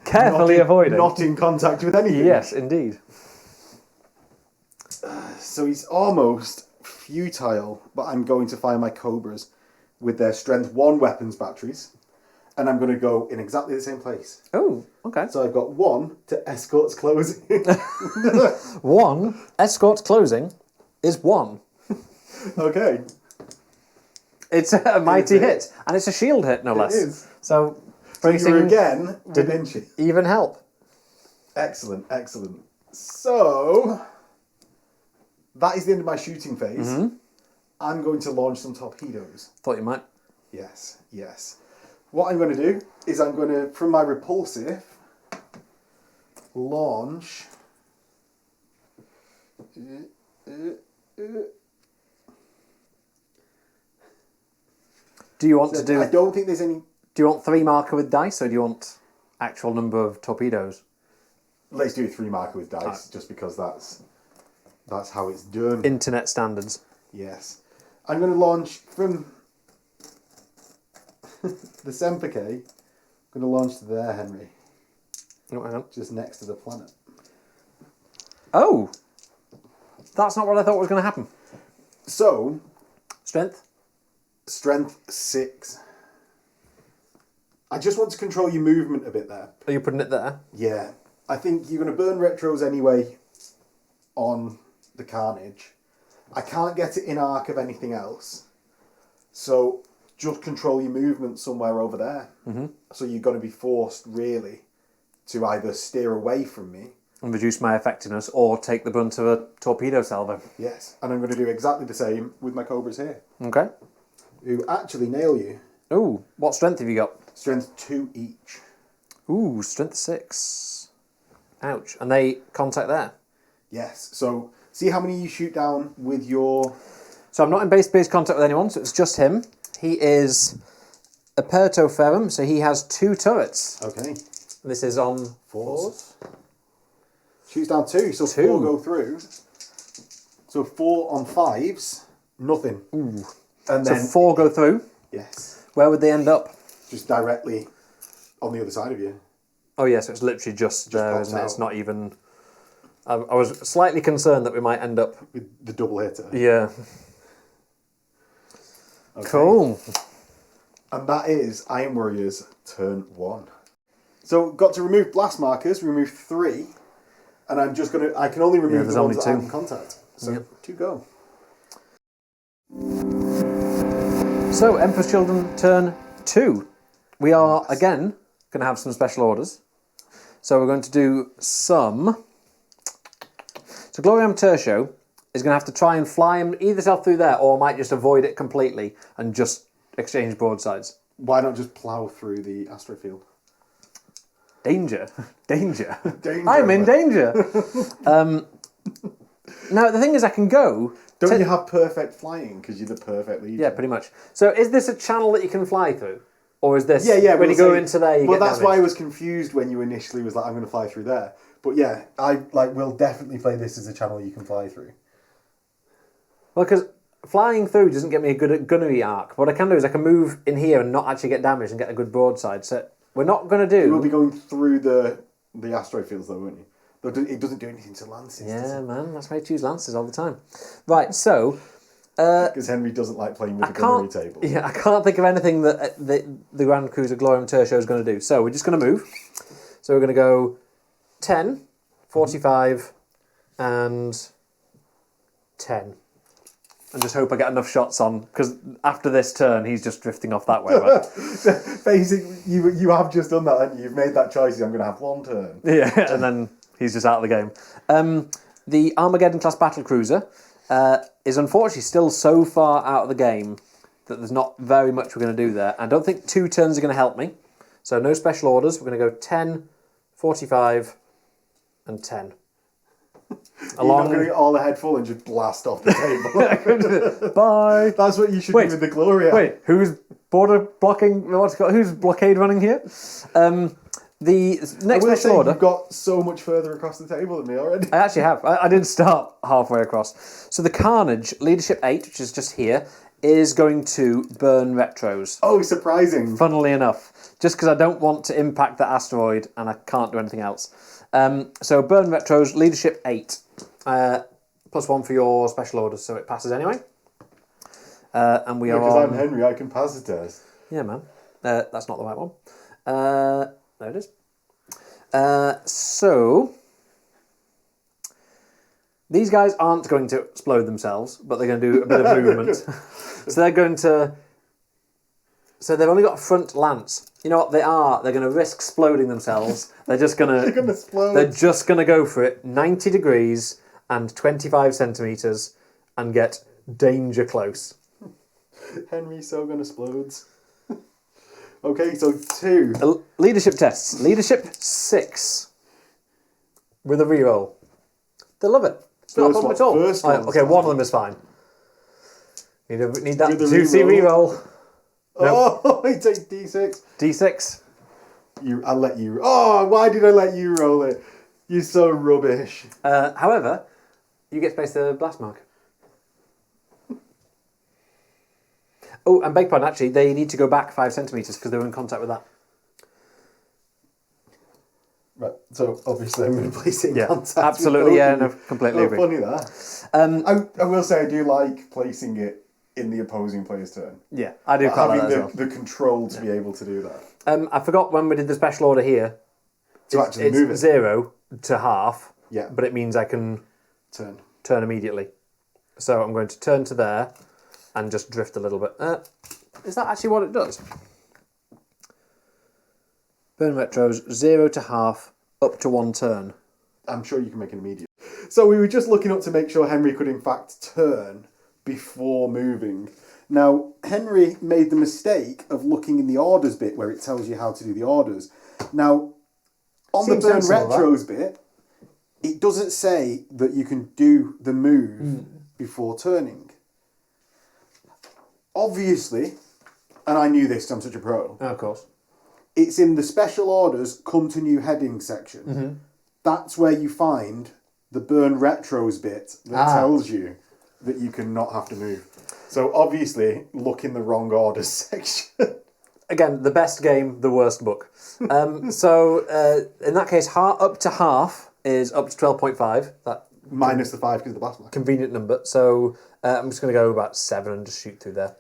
Carefully avoiding. Not in contact with anything. Yes, indeed. So he's almost futile, but I'm going to fire my Cobras with their strength 1 weapons batteries, and I'm going to go in exactly the same place. Oh, okay. So I've got 1 to escorts closing. 1 escort closing is 1. Okay. It's a mighty hit, and it's a shield hit, no less. It is. So So bracing you're again within didn't shield. even help. Excellent, excellent. So that is the end of my shooting phase. I'm going to launch some torpedoes. Thought you might. Yes, yes. What I'm going to do is I'm going to, from my repulsive, launch... Do you want to do? I don't think there's any... Do you want 3 marker with dice, or do you want actual number of torpedoes? Let's do a 3 marker with dice, just because that's how it's done. Internet standards. Yes. I'm going to launch from the Semper K. I'm going to launch there, Henry. Oh, hang on. Just next to the planet. Oh! That's not what I thought was going to happen. So, Strength? strength 6. I just want to control your movement a bit there. Are you putting it there? Yeah. I think you're going to burn retros anyway on the Carnage. I can't get it in arc of anything else. So just control your movement somewhere over there. So you're going to be forced, really, to either steer away from me. And reduce my effectiveness, or take the brunt of a torpedo salvo. Yes. And I'm going to do exactly the same with my Cobras here. Okay. Who actually nail you. Ooh, what strength have you got? Strength 2 each. Ooh, strength 6. Ouch. And they contact there. Yes. So see how many you shoot down with your... So I'm not in base contact with anyone, so it's just him. He is Aperto Ferrum, so he has 2 turrets. Okay. This is on 4s. Shoots down 2, so 2. 4 go through. So 4 on 5s, nothing. Ooh. And So then 4 go through. yes, Where would they end up? just directly on the other side of you. Oh yeah, so it's literally just there, pops isn't it? It's out. not even... I was slightly concerned that we might end up... With the double hitter. Yeah. Okay. Cool. And that is Iron Warriors turn 1. So got to remove blast markers, remove 3. And I'm just going to... I can only remove there's the ones only that I'm 2. in contact. So Yep. 2 go. So, Emperor's Children turn 2. We are, again, going to have some special orders. So we're going to do some... So Gloriam Tertio is going to have to try and fly him either self through there, or might just avoid it completely and just exchange broadsides. Why not just plough through the astrofield? Danger. Danger. Danger. I'm in danger. Now, the thing is, I can go... Don't you have perfect flying because you're the perfect leader? Yeah, pretty much. So is this a channel that you can fly through? Or is this, Yeah, when we'll you go say- into there, you well, get that's why I damaged? was confused when you initially was like, I'm going to fly through there. But yeah, I will definitely play this as a channel you can fly through. Well, because flying through doesn't get me a good gunnery arc. What I can do is I can move in here and not actually get damaged and get a good broadside. So we're not going to do... You will be going through the astrofields though, won't you? Though it doesn't do anything to lances, does Yeah, it? man, that's why I choose lances all the time. Right, so... Because Henry doesn't like playing with the gunnery table. Yeah, I can't think of anything that the Grand Cruiser Gloriam Tertio is going to do. So we're just going to move. So we're going to go 10, 45, and 10. And just hope I get enough shots on, because after this turn, he's just drifting off that way. Right? Basically, you have just done that, haven't you? You've made that choice. I'm going to have 1 turn. Yeah, and then he's just out of the game. The Armageddon class battlecruiser is unfortunately still so far out of the game that there's not very much we're going to do there. I don't think 2 turns are going to help me. So no special orders. We're going to go 10, 45, and 10. You're not going to get all the head full and just blast off the table. Bye. That's what you should do with the Gloria. Wait, who's who's blockade running here? The next special order. You've got so much further across the table than me already. I actually have. I did start halfway across. So the Carnage, Leadership 8, which is just here, is going to burn retros. Oh, surprising. Funnily enough. Just because I don't want to impact the asteroid and I can't do anything else. So burn retros, Leadership 8. +1 for your special orders, so it passes anyway. And we are because on... I'm Henry, I can pass the test. Yeah, man. That's not the right one. There it is. So... These guys aren't going to explode themselves, but they're going to do a bit of movement. So they're going to... So they've only got a front lance. You know what they are? They're going to risk exploding themselves. They're just going to... They're going to explode. They're just going to go for it 90 degrees and 25 centimetres and get danger close. Henry so going to explodes. Okay, so 2. Leadership tests. Leadership 6. With a reroll. They love it. It's not a problem at all. Okay, one of them is fine. Need that juicy reroll. Nope. Oh, he takes D6. D6. I'll let you... Oh, why did I let you roll it? You're so rubbish. However, you get space to blast mark. Oh, and beg pardon, actually, they need to go back 5 centimetres because they were in contact with that. Right, so obviously I'm going to place it in contact. Absolutely, yeah, no, completely agree. Funny that. I will say I do like placing it in the opposing player's turn. Yeah, I do quite like that as well. The control to be able to do that. I forgot when we did the special order here. To actually move it. 0 to half. Yeah. But it means I can turn immediately. So I'm going to turn to there and just drift a little bit. Is that actually what it does? Burn retros 0 to half up to 1 turn. I'm sure you can make an immediate. So we were just looking up to make sure Henry could in fact turn before moving. Now, Henry made the mistake of looking in the orders bit where it tells you how to do the orders. Now, on the burn retros bit, it doesn't say that you can do the move before turning. Obviously, and I knew this because I'm such a pro. Oh, of course. It's in the special orders come to new heading section. Mm-hmm. That's where you find the burn retros bit that tells you that you can not have to move. So obviously, look in the wrong orders section. Again, the best game, the worst book. So in that case, up to half is up to 12.5. That minus the 5 because of the blast mark. Convenient number. So I'm just going to go about 7 and just shoot through there.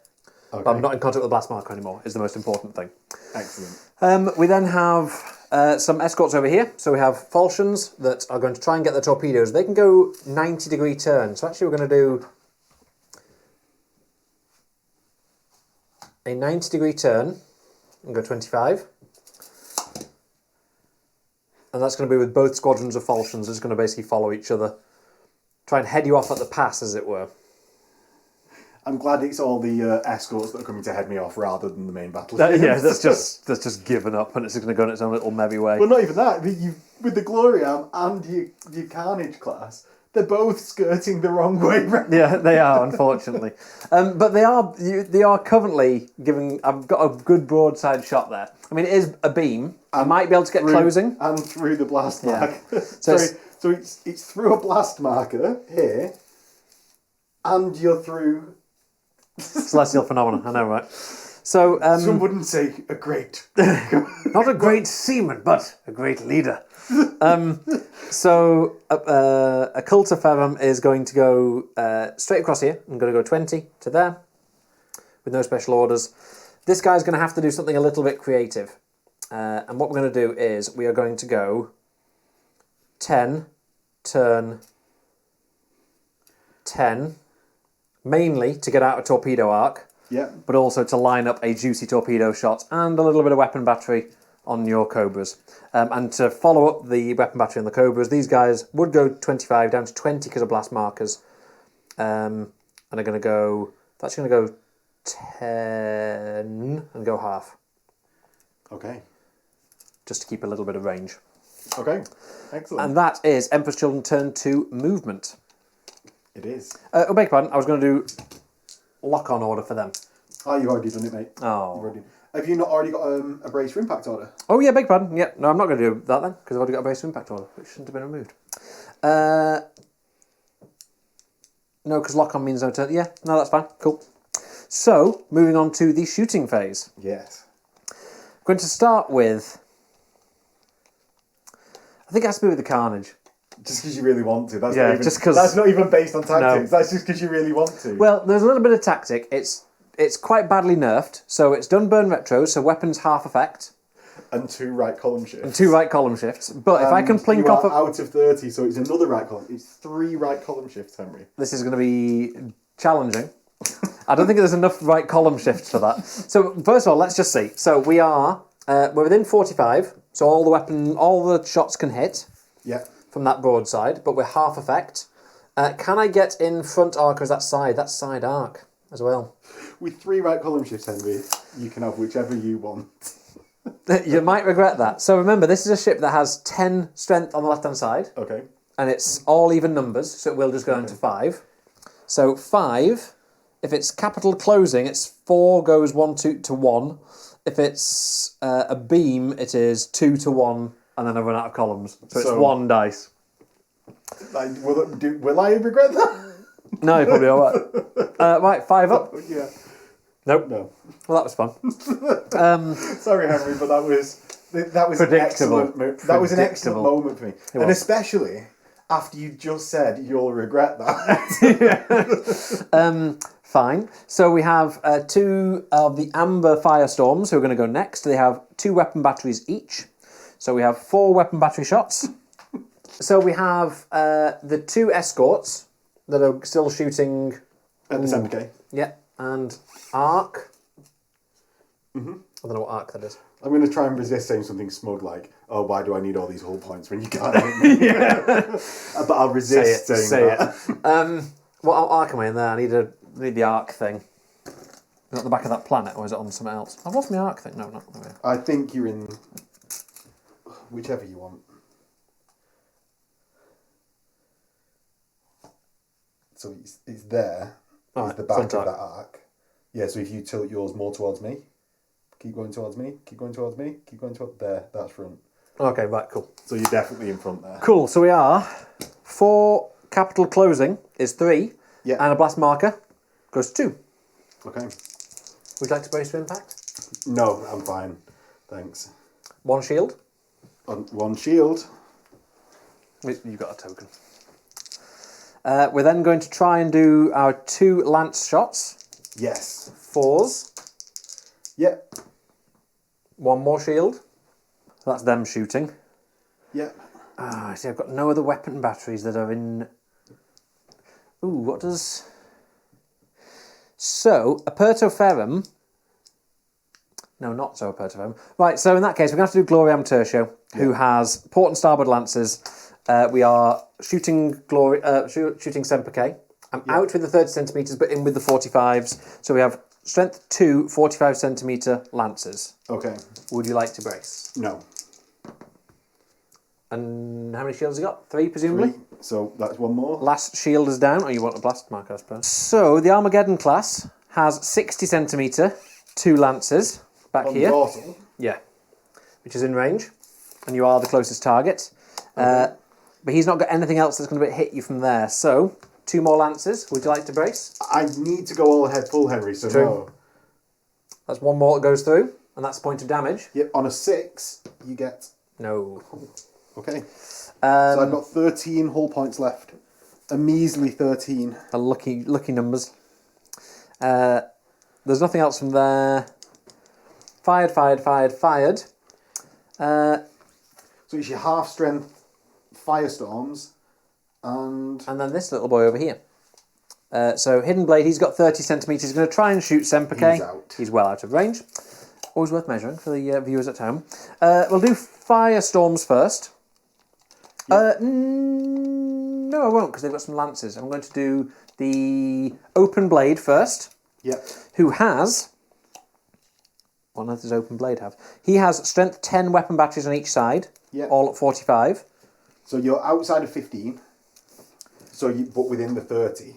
Okay. But I'm not in contact with the blast marker anymore, is the most important thing. Excellent. We then have some escorts over here. So we have falchions that are going to try and get the torpedoes. They can go 90-degree turn. So actually we're going to do a 90-degree turn and go 25. And that's going to be with both squadrons of falchions. It's going to basically follow each other. Try and head you off at the pass, as it were. I'm glad it's all the escorts that are coming to head me off rather than the main battle. That's just given up and it's just going to go in its own little merry way. Well, not even that. With the Gloriam and your Carnage class, they're both skirting the wrong way round. Yeah, they are, unfortunately. But they are currently giving... I've got a good broadside shot there. I mean, it is a beam. I might be able to get closing. And through the blast mark. So so it's through a blast marker here, and you're through... Celestial phenomenon, I know, right? So some wouldn't say a great... not a great seaman, but a great leader. So a Cult of Ferrum is going to go straight across here. I'm going to go 20 to there with no special orders. This guy's going to have to do something a little bit creative. And what we're going to do is we are going to go 10, turn 10, mainly to get out a torpedo arc, but also to line up a juicy torpedo shot and a little bit of weapon battery on your Cobras. And to follow up the weapon battery on the Cobras, these guys would go 25 down to 20 because of blast markers. And are going to go... That's going to go 10 and go half. Okay. Just to keep a little bit of range. Okay. Excellent. And that is Emperor's Children turn 2 movement. It is. Oh, beg your pardon, I was going to do lock-on order for them. Oh, you've already done it, mate. Oh. Have you not already got a brace for impact order? Oh, yeah, beg your pardon. Yeah, no, I'm not going to do that then, because I've already got a brace of impact order, which shouldn't have been removed. No, because lock-on means no turn. Yeah, no, that's fine. Cool. So, moving on to the shooting phase. Yes. I'm going to start with... I think it has to be with the Carnage. Just because you really want to. That's Yeah, not even, just 'cause- that's not even based on tactics. No. That's just because you really want to. Well, there's a little bit of tactic. It's quite badly nerfed, so it's done burn retro, so weapons half effect. And 2 right column shifts. And 2 right column shifts. But if I can plink you off... are out of 30, so it's another right column. It's 3 right column shifts, Henry. This is going to be challenging. I don't think there's enough right column shifts for that. So, first of all, let's just see. So, we're within 45, so all the shots can hit. Yeah. From that broadside, but we're half effect. Can I get in front arc or is that side? That's side arc as well. With 3 right column shifts, Henry, you can have whichever you want. You might regret that. So remember, this is a ship that has 10 strength on the left-hand side. Okay. And it's all even numbers, so it will just go down to 5. So 5, if it's capital closing, it's 4 goes 1, 2 to 1. If it's a beam, it is 2 to 1, and then I run out of columns. So it's 1 dice. Will I regret that? No, you're probably all right. Right, 5 up. Yeah. Nope. No. Well, that was fun. Sorry, Henry, but that was Predictable. That was an excellent moment for me, It and was. especially after you just said you'll regret that. Fine. So we have 2 of the Amber Firestorms who are going to go next. They have 2 weapon batteries each. So we have 4 weapon battery shots. So we have the 2 escorts that are still shooting... At the 7k. Yeah. And arc. I don't know what arc that is. I'm going to try and resist saying something smug like, "Oh, why do I need all these hull points when you can't hit me?" But I'll resist saying that. What arc am I in there? I need the arc thing. Is it at the back of that planet, or is it on something else? I've lost my arc thing. No, not there. I think you're in whichever you want. So it's there. It's the back of that arc. Yeah, so if you tilt yours more towards me, keep going towards me, keep going towards me, keep going towards there, that's front. Okay, right, cool. So you're definitely in front there. Cool, so we are 4 capital closing is 3, Yeah. and a blast marker goes 2. Okay. Would you like to brace for impact? No, I'm fine. Thanks. 1 shield. On 1 shield. You've got a token. We're then going to try and do our 2 lance shots. Yes. 4s. Yep. 1 more shield. So that's them shooting. Yep. Ah, see, I've got no other weapon batteries that are in... Ooh, what does... So, Aperto Ferrum... No, not so Aperto Ferrum. Right, so in that case, we're going to have to do Gloriam Tertio, who has port and starboard lances. We are shooting shooting Semper K. I'm out with the 30 centimetres, but in with the 45s. So we have strength 2, 45 centimetre lances. Okay. Would you like to brace? No. And how many shields have you got? 3, presumably? 3. So that's 1 more. Last shield is down. Oh, you want a blast marker, I suppose. So the Armageddon class has 60 centimetre, 2 lances back On here. dorsal. Yeah. Which is in range. And you are the closest target. Okay. But he's not got anything else that's going to hit you from there. So, 2 more lances. Would you like to brace? I need to go all ahead full, Henry, so True. no. That's 1 more that goes through, and that's a point of damage. Yep, on a 6, you get... No. Okay. So I've got 13 hull points left. A measly 13. A lucky numbers. There's nothing else from there. Fired. So it's your half strength firestorms and then this little boy over here. So Hidden Blade, he's got 30 centimetres. He's going to try and shoot Semper K. He's out. He's well out of range. Always worth measuring for the viewers at home. We'll do Firestorms first. No, I won't, because they've got some lances. I'm going to do the Open Blade first. Yep. Who has... What on earth does Open Blade have? He has strength 10 weapon batteries on each side, all at 45. So you're outside of 15, but within the 30.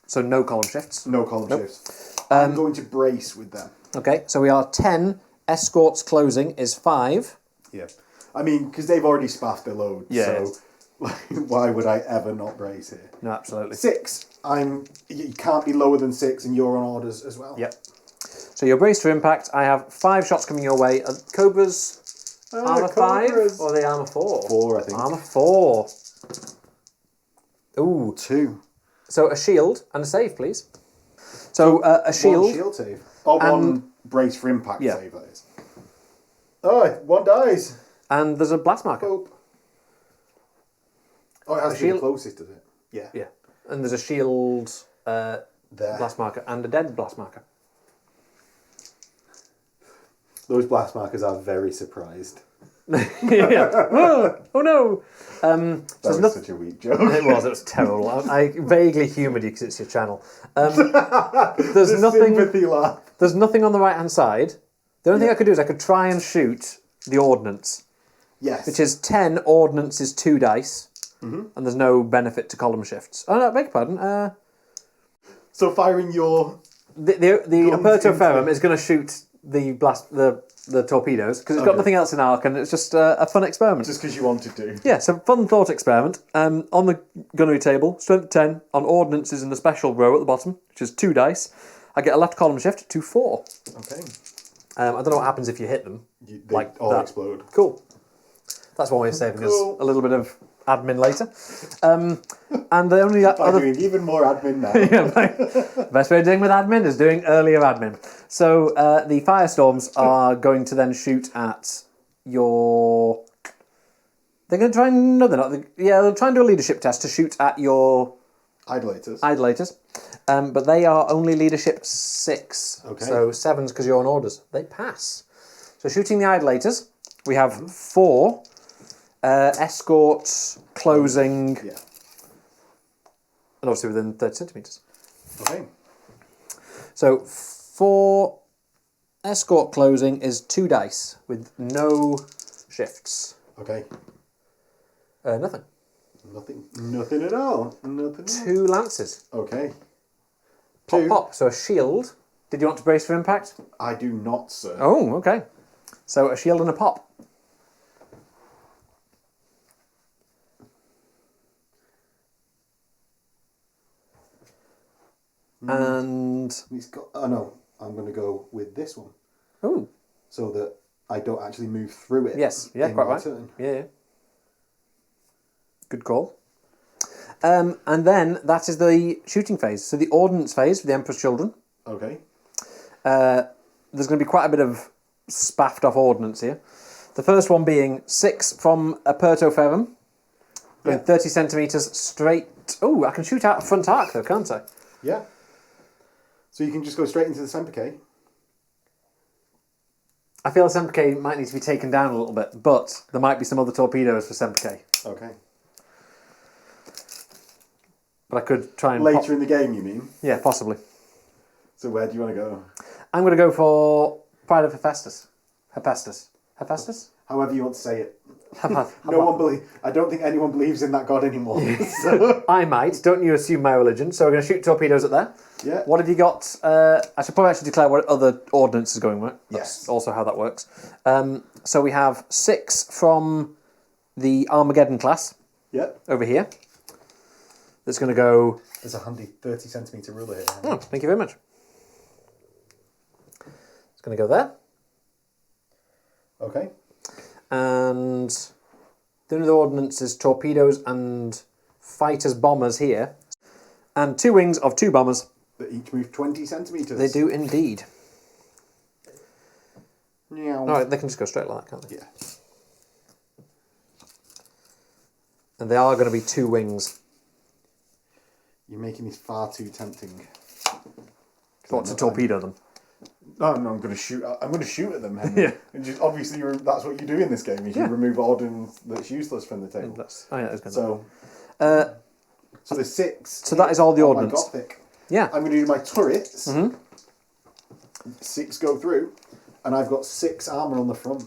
So no column shifts. No column shifts. I'm going to brace with them. Okay, so we are 10. Escorts closing is 5. Yeah. I mean, because they've already spaffed their load, so why would I ever not brace here? No, absolutely. 6. You can't be lower than 6, and you're on orders as well. Yep. So you're braced for impact. I have 5 shots coming your way. Are Cobras armor 5 or are they armor 4? 4, I think. Armor 4. Ooh. 2. So a shield and a save, please. So a shield. One shield save. Oh, one brace for impact save, that is. Oh, 1 dies. And there's a blast marker. Oh, it has to be the closest, does it? Yeah. Yeah. And there's a shield blast marker and a dead blast marker. Those blast markers are very surprised. Oh no! That was such a weak joke. It was terrible. I vaguely humoured you because it's your channel. There's nothing. Sympathy laugh. There's nothing on the right hand side. The only thing I could do is I could try and shoot the ordnance. Yes. Which is 10 ordnance is 2 dice, and there's no benefit to column shifts. Oh no, beg your pardon. So firing your the Aperto Ferrum is going to shoot the torpedoes because it's got nothing else in arc and it's just a fun experiment. Just because you wanted to. Yeah, so fun thought experiment. On the gunnery table, strength 10 on ordnance is in the special row at the bottom, which is 2 dice. I get a left column shift, 2-4. Okay. I don't know what happens if you hit them. They all explode. Cool. That's one way of saving us a little bit of admin later. And the only other doing even more admin now. Best way of doing with admin is doing earlier admin. So the firestorms are going to then shoot at your. They're going to try and they'll try and do a leadership test to shoot at your idolaters. But they are only leadership 6. Okay. So 7's because you're on orders. They pass. So shooting the idolaters, we have 4. Escorts, closing, and obviously within 30 centimetres. Okay. So 4 escort closing is 2 dice with no shifts. Okay. Nothing. Nothing at all. 2 lances. Okay. Pop. So a shield. Did you want to brace for impact? I do not, sir. Oh, okay. So a shield and a pop. And it's got. Oh no, I'm going to go with this one. Oh. So that I don't actually move through it. Yes. Yeah. Quite right. Turn. Yeah. Good call. And then that is the shooting phase. So the ordnance phase for the Emperor's Children. Okay. There's going to be quite a bit of spaffed off ordnance here. The first one being 6 from Aperto Ferrum, going 30 centimetres straight. Oh, I can shoot out a front arc though, can't I? Yeah. So you can just go straight into the Semperk. I feel Semperk might need to be taken down a little bit, but there might be some other torpedoes for Semperk. Okay. But I could try and... Later in the game, you mean? Yeah, possibly. So where do you want to go? I'm going to go for Pride of Hephaestus. Hephaestus? However you want to say it. I don't think anyone believes in that god anymore. So. I might. Don't you assume my religion. So we're going to shoot torpedoes at there. Yeah. What have you got? I should probably actually declare what other ordnance is going with. Yes. That's also how that works. So we have 6 from the Armageddon class. Yep. Over here. That's going to go... There's a handy 30 centimetre ruler here. Oh, thank you very much. It's going to go there. Okay. And the other ordnance is torpedoes and fighters bombers here. And 2 wings of 2 bombers. That each move 20 centimetres. They do indeed. Yeah. Alright, they can just go straight like that, can't they? Yeah. And they are going to be 2 wings. You're making this far too tempting. What, to torpedo them? No, I'm going to shoot. I'm going to shoot at them. Henry. Yeah. And just, obviously, that's what you do in this game. Is you remove ordnance that's useless from the table. That's, oh yeah, it's going so there's 6. So that is all the ordnance. Gothic. Yeah. I'm going to do my turrets. 6 go through, and I've got 6 armour on the front.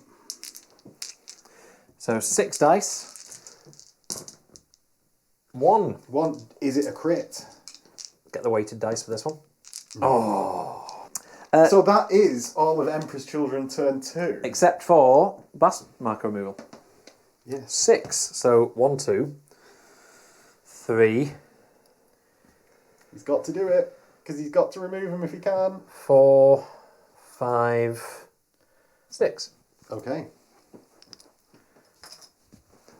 So 6 dice. 1. Is it a crit? Get the weighted dice for this one. So that is all of Emperor's Children turn 2. Except for blast marker removal. Yes. 6. So 1, 2, 3. He's got to do it, because he's got to remove them if he can. 4, 5, 6. Okay.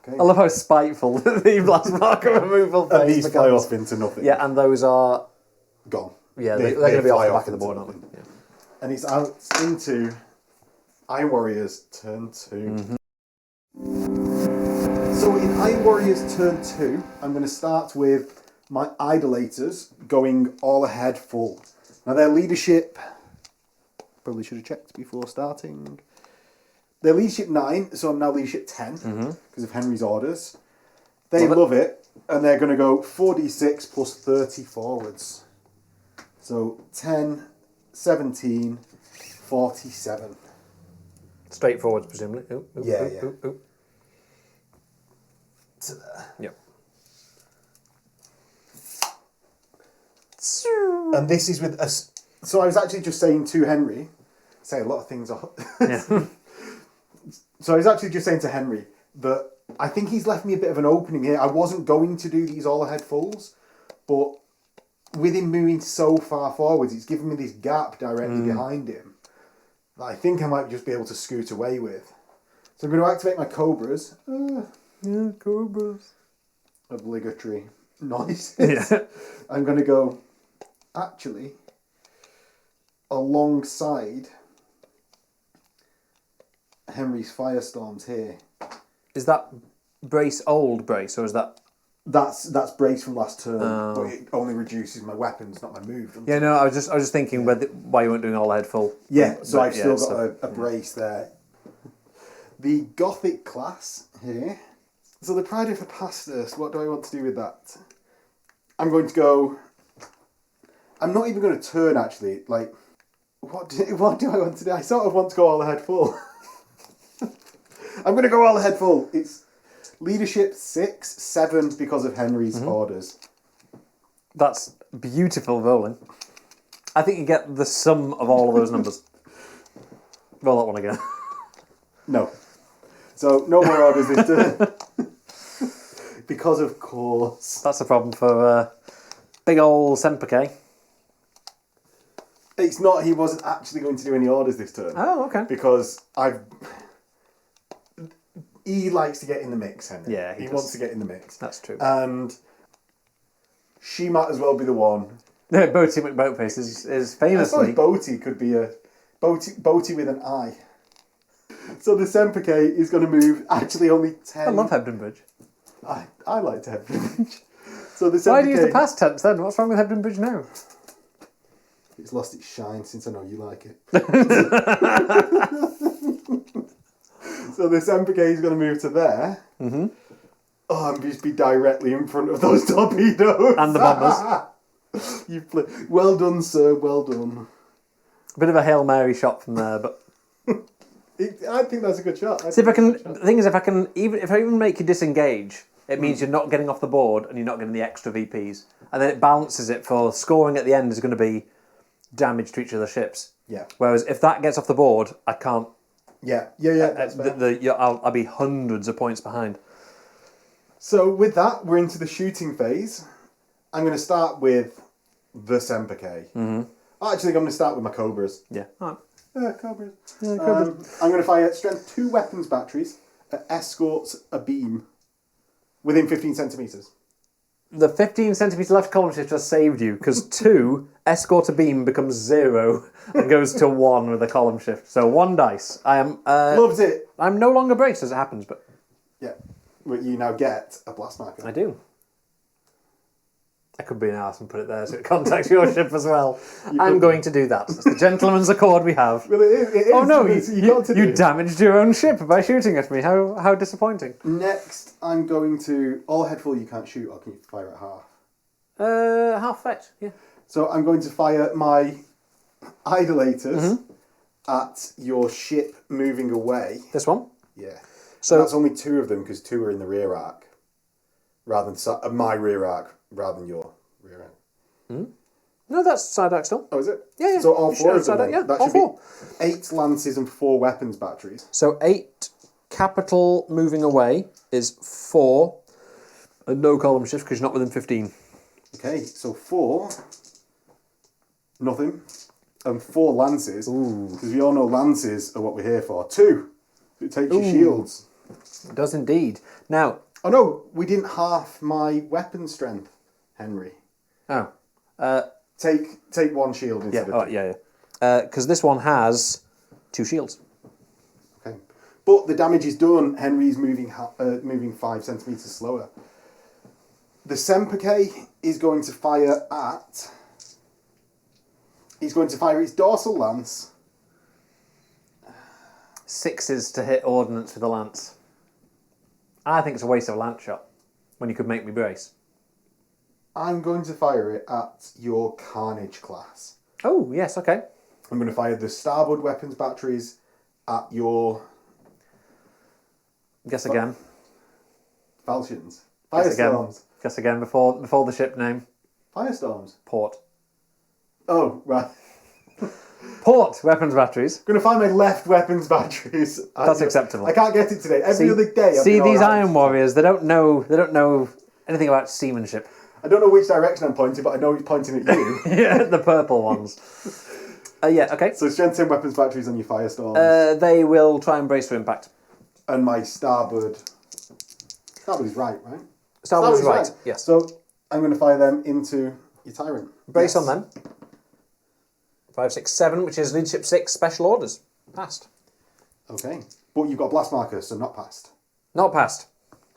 I love how spiteful the blast marker removal phase And these fly becomes. off into nothing. Yeah, and those are... Gone. Yeah, they're going to be off fly the back of the into board, aren't nothing. they? Yeah. And it's out into Iron Warriors turn 2. So in Iron Warriors turn 2, I'm going to start with my Idolators going all ahead full. Now their leadership, probably should have checked before starting. Their leadership 9, so I'm now leadership 10 because of Henry's orders. They love it, and they're going to go 4d6 plus 30 forwards. So 10, 17, 47. Straight forwards, presumably. Ooh, ooh, Yeah, ooh, yeah. Ooh, ooh. To there. Yep. And this is with us. So I was actually just saying to Henry, say a lot of things. Yeah. So I was actually just saying to Henry that I think he's left me a bit of an opening here. I wasn't going to do these all ahead fulls, but with him moving so far forwards, it's given me this gap directly behind him that I think I might just be able to scoot away with. So I'm going to activate my Cobras. Yeah, Cobras. Obligatory noises. Yeah. I'm going to go, actually, alongside Henry's Firestorms here. Is that old brace, or is that... That's brace from last turn, but it only reduces my weapons, not my move. Yeah, no, I was just thinking why you weren't doing all ahead full. Yeah, so I've still so- got a brace there. The Gothic class here. So the Pride of Hephaestus, what do I want to do with that? I'm going to go... I'm not even going to turn, actually. Like, what do I want to do? I sort of want to go all ahead full. I'm going to go all ahead full. It's leadership 6, 7 because of Henry's orders. That's beautiful rolling. I think you get the sum of all of those numbers. Roll that one again. No. So, no more orders this turn. Because of course. That's a problem for big old Semperke. It's not, he wasn't actually going to do any orders this turn. Oh, okay. Because he likes to get in the mix, Henry. Yeah, he does. wants to get in the mix. That's true. And she might as well be the one. No, Boaty McBoatface is I famously... suppose Boaty could be a... Boaty with an I. So the Semperke is going to move actually only 10... I love Hebden Bridge. I like to have Bridge. So the Semperke... Why do you use the past tense then? What's wrong with Hebden Bridge now? It's lost its shine since I know you like it. So the Semperke is going to move to there. Mm-hmm. Oh, and just be directly in front of those torpedoes. And the bombers. Well done, sir. Well done. A bit of a Hail Mary shot from there, but... I think that's a good shot. See, if I can... The thing is, if I even make you disengage, it means you're not getting off the board and you're not getting the extra VPs. And then it balances it for scoring at the end is going to be damage to each of the ships. Yeah. Whereas if that gets off the board, I can't... Yeah. That's fair. I'll be hundreds of points behind. So with that, we're into the shooting phase. I'm going to start with the Semperke. Mm-hmm. Actually, I'm going to start with my Cobras. Yeah. All right. Yeah, Cobras. Yeah, Cobras. I'm going to fire strength 2 weapons batteries at escorts a beam within 15 centimetres. The 15 centimetre left column shift just saved you, because 2, escort a beam becomes 0 and goes to 1 with a column shift. So 1 dice. I am... Loves it. I'm no longer braced as it happens, but... Yeah. But you now get a blast marker. I do. I could be an arse and put it there so it contacts your ship as well. I'm going to do that. That's the gentleman's accord we have. Well, it is. Oh no, you damaged your own ship by shooting at me. How disappointing. Next, I'm going to... All head full you can't shoot, or can you fire at half? Half fetch, yeah. So I'm going to fire my idolaters at your ship moving away. This one? Yeah. So and that's only 2 of them because 2 are in the rear arc. Rather than my rear arc, rather than your rear arc. Mm-hmm. No, that's side arc still. Oh, is it? Yeah. So all 4 of them. Arc, yeah, that all should 4. Be 8 lances and 4 weapons batteries. So 8 capital moving away is 4, and no column shift because you're not within 15. Okay, so 4, nothing, and 4 lances. Because we all know lances are what we're here for. 2, it takes your shields. It does indeed. Now. Oh no, we didn't half my weapon strength, Henry. Oh. Take 1 shield instead of 2. Yeah. Because this one has 2 shields. Okay, but the damage is done. Henry's moving 5 centimeters slower. The Semperke is going to fire at. He's going to fire his dorsal lance. 6s to hit ordnance with a lance. I think it's a waste of a lance shot when you could make me brace. I'm going to fire it at your Carnage class. Oh, yes, okay. I'm going to fire the starboard weapons batteries at your... Guess again. Falchions. Firestorms. Guess again before the ship name. Firestorms. Port. Oh, right. Port weapons batteries. I'm going to find my left weapons batteries. That's acceptable. I can't get it today. Every other day. See these Iron Warriors. They don't know anything about seamanship. I don't know which direction I'm pointing, but I know he's pointing at you. Yeah, the purple ones. Yeah, okay. So strength 10 weapons batteries on your Firestorms. They will try and brace for impact. And my starboard. Starboard is right? Starboard is right, yes. So I'm going to fire them into your Tyrant. Brace on them. 5, 6, 7, which is Leadership 6, Special Orders. Passed. Okay. But you've got Blast Marker, so not passed. Not passed.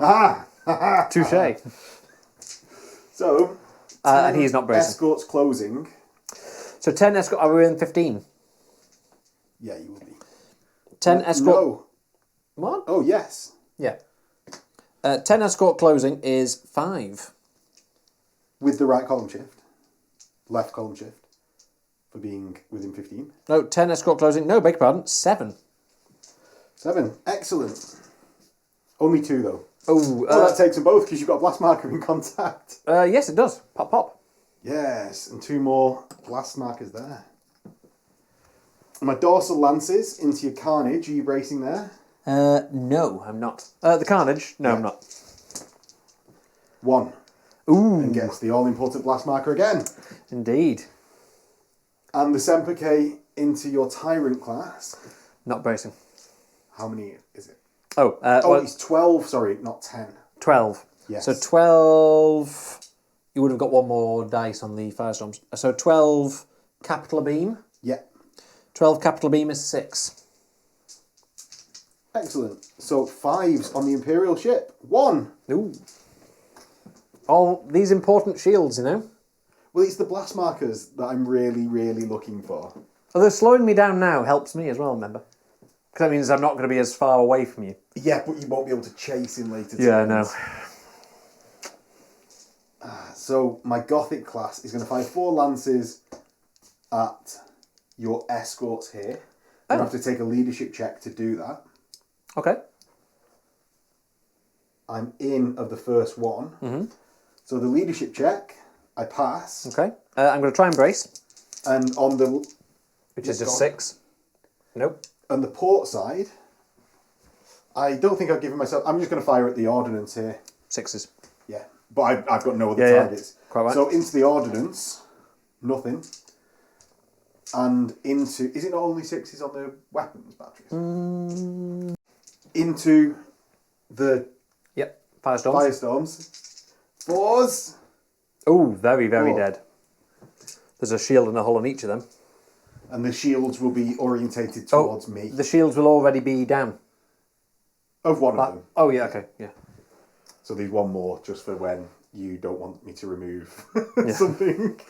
Aha! Touché. So, and he's not bracing. Escorts closing. So 10 escort. Are we in 15? Yeah, you will be. 10 escort. No. What? Oh, yes. Yeah. 10 escort closing is 5. With the right column shift. Left column shift. For being within 15. No, 10 escort closing. No, beg your pardon. 7. 7. Excellent. Only 2, though. Oh, that takes them both because you've got a blast marker in contact. Yes, it does. Pop, pop. Yes, and 2 more blast markers there. My dorsal lances into your Carnage. Are you bracing there? No, I'm not. The Carnage? No, I'm not. 1. Ooh. And gets the all-important blast marker again. Indeed. And the Semperke into your Tyrant class. Not bracing. How many is it? Oh, it's 12, sorry, not 10. 12. Yes. So 12... You would have got 1 more dice on the Firestorms. So 12 capital beam. Yeah. 12 capital beam is 6. Excellent. So 5s on the Imperial ship. 1. Ooh. All these important shields, you know. Well, it's the blast markers that I'm really, really looking for. Although slowing me down now helps me as well, remember? Because that means I'm not going to be as far away from you. Yeah, but you won't be able to chase in later Yeah, I turns. know. So my Gothic class is going to fire 4 lances at your escorts here. You have to take a leadership check to do that. Okay. I'm in of the first one. Mm-hmm. So the leadership check, I pass. Okay. I'm going to try and brace. And on the... Which is just 6. Nope. On the port side, I don't think I've given myself... I'm just going to fire at the ordnance here. 6s. Yeah. But I've got no other targets. Yeah. Quite right. So into the ordnance, nothing. And into... Is it not only 6s on the weapons batteries? Into the... Yep. Firestorms. Firestorms. 4s. Oh, very, very 4. dead. There's a shield and a hole on each of them. And the shields will be orientated towards me. The shields will already be down. Of one of them. Oh, yeah, okay, yeah. So there's 1 more just for when you don't want me to remove something.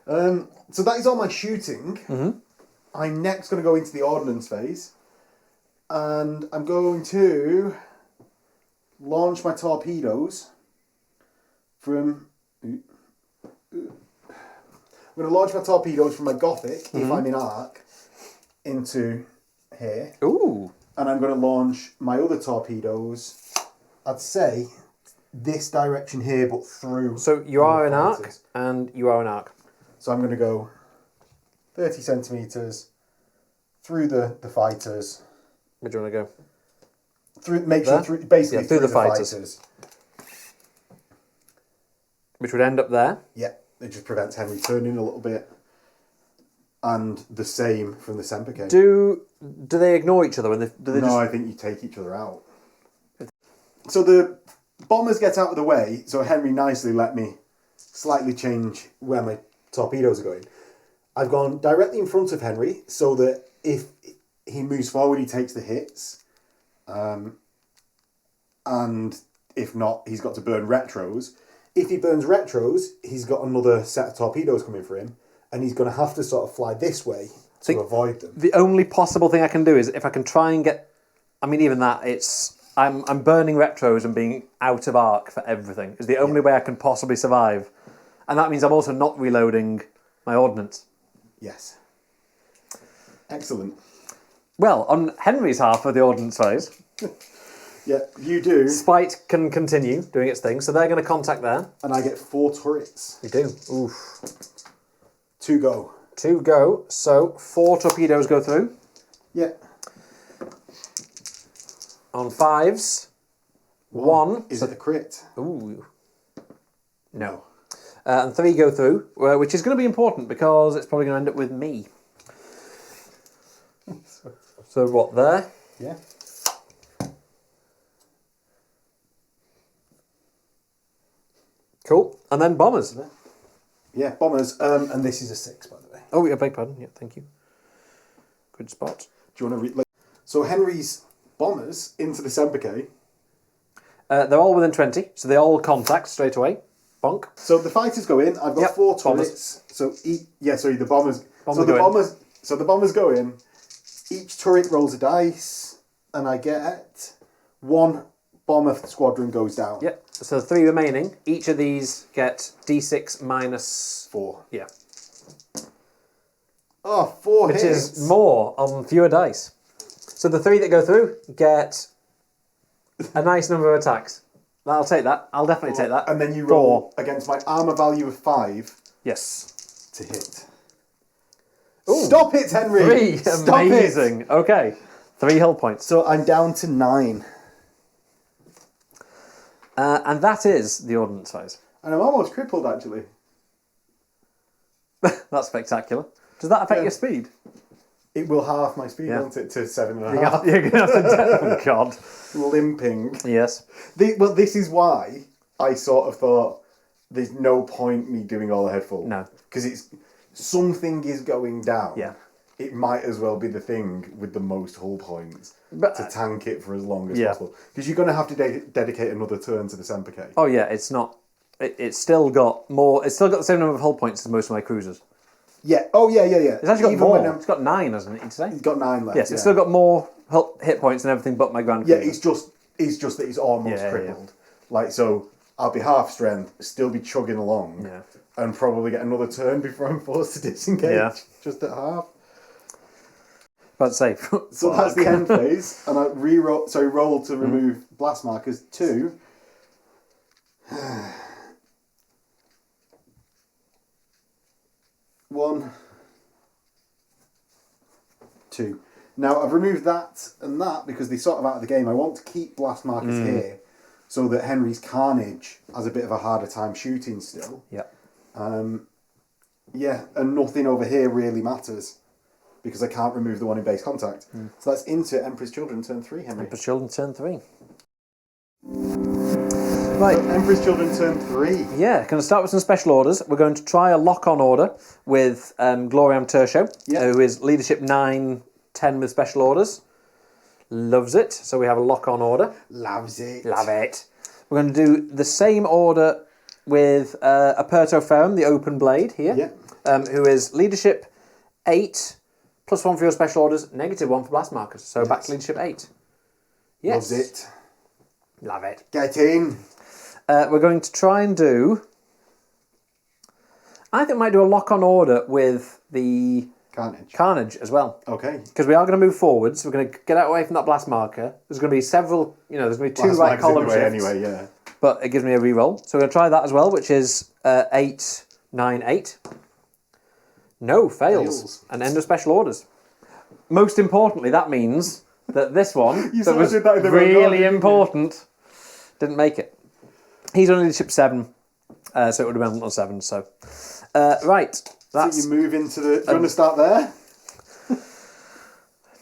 So that is all my shooting. Mm-hmm. I'm next going to go into the ordnance phase. And I'm going to launch my torpedoes from... I'm going to launch my torpedoes from my Gothic, if I'm in arc, into here. Ooh. And I'm going to launch my other torpedoes, I'd say, this direction here, but through. So you are in arc, and you are in arc. So I'm going to go 30 centimetres through the fighters. Where do you want to go? Basically through the fighters. Which would end up there. Yeah, it just prevents Henry turning a little bit. And the same from the Sempercane. Do they ignore each other? I think you take each other out. So the bombers get out of the way, so Henry nicely let me slightly change where my torpedoes are going. I've gone directly in front of Henry, so that if he moves forward, he takes the hits. And if not, he's got to burn retros. If he burns retros, he's got another set of torpedoes coming for him, and he's going to have to sort of fly this way to avoid them. The only possible thing I can do is if I can try and get... I mean, even that, I'm burning retros and being out of arc for everything. Is the only way I can possibly survive. And that means I'm also not reloading my ordnance. Yes. Excellent. Well, on Henry's half of the ordnance phase... Yeah, you do. Spite can continue doing its thing, so they're going to contact there. And I get 4 turrets. You do. Oof. 2 go. 2 go, so 4 torpedoes go through. Yeah. On 5s, 1. Is it a crit? Ooh. No. And 3 go through, which is going to be important because it's probably going to end up with me. So what, there? Yeah. Cool. And then bombers. Yeah, bombers. And this is a 6, by the way. Oh, yeah, beg pardon. Yeah, thank you. Good spot. Do you want to read? So Henry's bombers into the Sempercane. They're all within 20, so they all contact straight away. Bonk. So the fighters go in. I've got 4 turrets. Bombers. So the bombers. So the bombers go in. Each turret rolls a dice, and I get 1 bomber squadron goes down. Yep. So 3 remaining. Each of these get d6 minus 4. Yeah. Oh, 4 Which hits. is more on fewer dice. So the 3 that go through get a nice number of attacks. I'll take that. I'll definitely take that. And then you roll against my armour value of 5. Yes. To hit. Ooh. Stop it, Henry! 3. Stop Amazing. It. Okay. 3 hull points. So I'm down to 9. And that is the ordnance size. And I'm almost crippled, actually. That's spectacular. Does that affect your speed? It will halve my speed, won't it, to 7.5. You're going to have to... Oh, God. Limping. Yes. Well, this is why I sort of thought there's no point me doing all the headful. No. Because it's... Something is going down. Yeah. It might as well be the thing with the most hull points to tank it for as long as possible. Because you're going to have to dedicate another turn to the Sempercane. Oh, yeah, it's not... It's still got more... It's still got the same number of hull points as most of my cruisers. Yeah. Oh, yeah. It's actually got more. It's got 9, hasn't it, you'd say? It's got 9 left. Yes, it's still got more hit points and everything but my Grand Cruiser. Yeah, it's just that it's almost crippled. Like, so I'll be half strength, still be chugging along, and probably get another turn before I'm forced to disengage. Just at half. About to say. So that's the end phase, and I roll to remove blast markers. 2. 1, 2. Now I've removed that and that because they're sort of out of the game. I want to keep blast markers here so that Henry's Carnage has a bit of a harder time shooting still. Yep. Yeah, and nothing over here really matters because I can't remove the one in base contact. So that's into Emperor's Children turn 3, Henry. Emperor's Children turn 3. Right, Emperor's Children turn 3. Yeah, going to start with some special orders. We're going to try a lock-on order with Gloriam Tertio, who is leadership 9, 10 with special orders. Loves it. So we have a lock-on order. Loves it. Love it. We're going to do the same order with Aperto Ferrum, the open blade here, who is leadership 8, +1 for your special orders, -1 for blast markers. So back to leadership 8. Yes. Loves it. Love it. Get in. We're going to try and do I think I might do a lock-on order with the Carnage as well. Okay. Because we are going to move forwards. We're going to get away from that blast marker. There's going to be several, there's going to be two right column shifts. Anyway, yeah. But it gives me a reroll. So we're going to try that as well, which is 8, 9, 8. No, fails. And end of special orders. Most importantly, that means that this one, that was really important, didn't make it. He's only ship 7, so it would have been on 7. So, right. That's, so you move into the... Do you want to start there?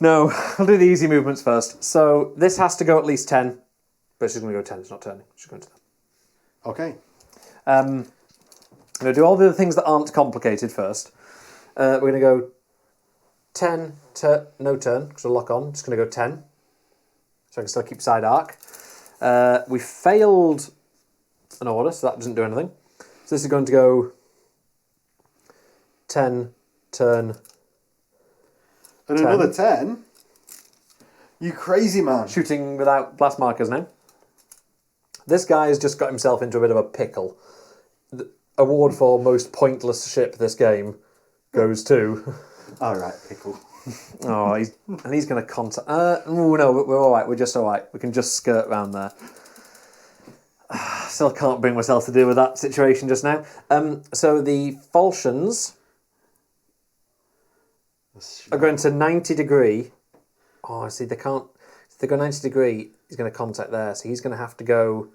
No, I'll do the easy movements first. So this has to go at least 10, but she's going to go 10. It's not turning. She's going to 10. Okay. I'm going to do all the other things that aren't complicated first. We're going to go 10 to no turn, because we'll lock on. Just going to go 10. So I can still keep side arc. We failed an order, so that doesn't do anything. So this is going to go 10, turn. And 10. Another 10? You crazy man. Shooting without blast markers now. This guy has just got himself into a bit of a pickle. The award for most pointless ship this game goes to... Alright, pickle. Oh, he's going to contact... no, we're alright. We're just alright. We can just skirt round there. Still can't bring myself to deal with that situation just now. So the falchions are going to 90 degree. Oh, I see, they can't... If they go 90 degree, he's going to contact there. So he's going to have to go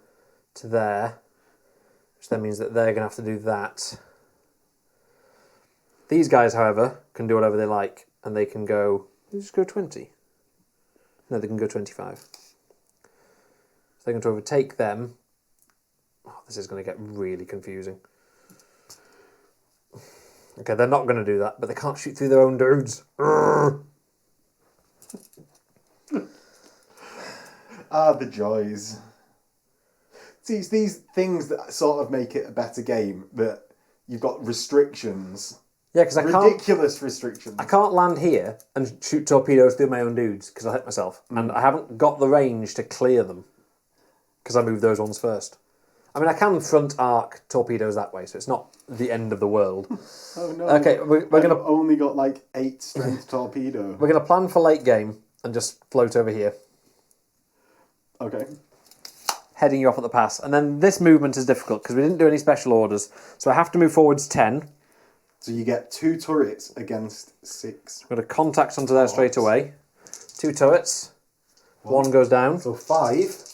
to there, which then means that they're going to have to do that. These guys, however, can do whatever they like, and they can go... They just go 20. No, they can go 25. So they're going to overtake them. Oh, this is going to get really confusing. Okay, they're not going to do that, but they can't shoot through their own dudes. The joys. See, it's these things that sort of make it a better game, that you've got restrictions. Yeah, because ridiculous restrictions. I can't land here and shoot torpedoes through my own dudes, because I hit myself. And I haven't got the range to clear them, because I moved those ones first. I mean, I can front arc torpedoes that way, so it's not the end of the world. Oh no! Okay, we're going to only got like 8 strength torpedo. We're going to plan for late game and just float over here. Okay. Heading you off at the pass, and then this movement is difficult because we didn't do any special orders, so I have to move forwards 10. So you get 2 turrets against 6. I'm going to contact onto there straight away. 2 turrets. One goes down. So 5.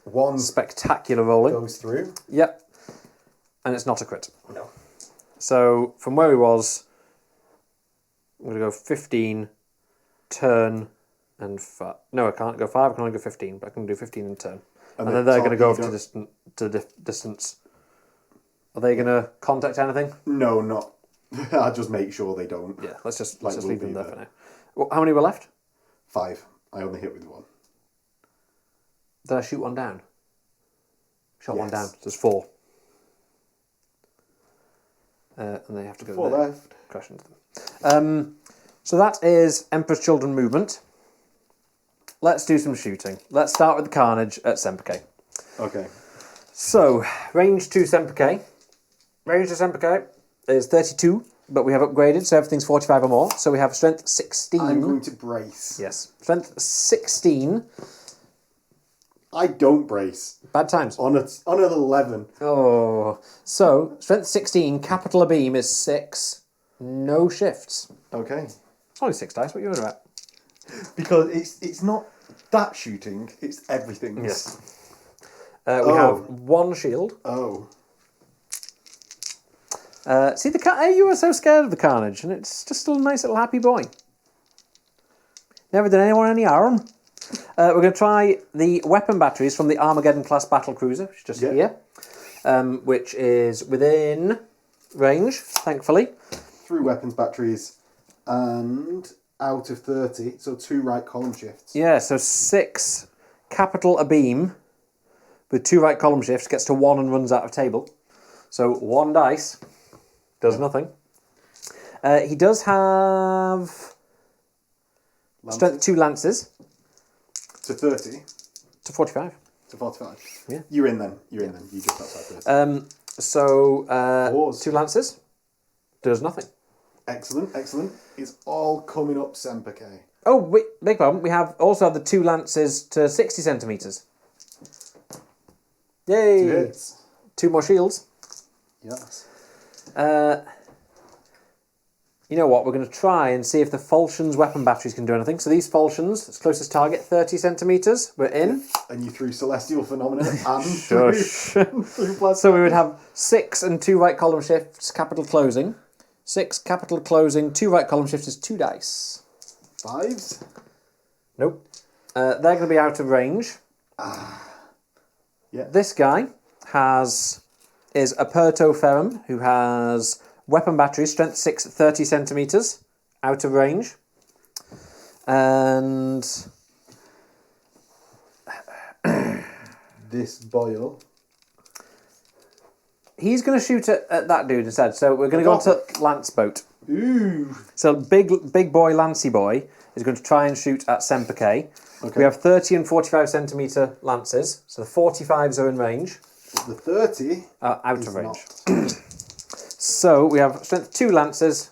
1 spectacular rolling. Goes through. Yep. And it's not a crit. No. So from where he was, I'm going to go 15, turn, and 5. No, I can't go 5. I can only go 15, but I can do 15 and turn. And then they're going to go off to distance. Are they going to contact anything? No, not. I'll just make sure they don't. Yeah, let's just leave them there for now. Well, how many were left? 5. I only hit with 1. Did I shoot one down? Shot one down. So there's 4. And they have to go 4 there. left. Crash into them. So that is Emperor's Children movement. Let's do some shooting. Let's start with the Carnage at Semper K. Okay. So, range to Semper K. Range to Semper K is 32, but we have upgraded, so everything's 45 or more. So we have strength 16. I'm going to brace. Yes. Strength 16. I don't brace. Bad times. On an 11. Oh. So, strength 16, capital beam is 6. No shifts. Okay. It's only 6 dice, what are you on about? Because it's not that shooting, it's everything. Yes. We have 1 shield. Oh. See, you were so scared of the Carnage, and it's just still a nice little happy boy. Never did anyone any harm. We're going to try the weapon batteries from the Armageddon class battlecruiser, which is just here, which is within range, thankfully. 3 weapons batteries and out of 30, so 2 right column shifts. Yeah, so 6 capital abeam with 2 right column shifts gets to 1 and runs out of table. So 1 dice does nothing. He does have strength 2 lances. To 30? To 45. To 45. Yeah. You're in then. You're in then. You just outside 30. So, Fours. 2 lances. Does nothing. Excellent, excellent. It's all coming up Semperke. Oh, wait, big problem. We also have the 2 lances to 60 centimetres. Yay! 2 hits. 2 more shields. Yes. You know what? We're going to try and see if the falchions' weapon batteries can do anything. So these falchions, its closest target, 30 centimetres. We're in. And you threw Celestial Phenomenon and Shush. threw So we would have 6 and 2 right column shifts, capital closing. 6, capital closing, 2 right column shifts is 2 dice. 5s. Nope. They're going to be out of range. Yeah. This guy is Aperto Ferrum, who has weapon battery, strength 6, 30 centimetres, out of range. And This boil. he's going to shoot at that dude instead. So we're going to go on to Lance Boat. Ooh. So big boy, Lancy boy, is going to try and shoot at Semperke. Okay. We have 30 and 45 centimetre lances. So the 45s are in range. The 30 Out of range. So we have strength 2 lances,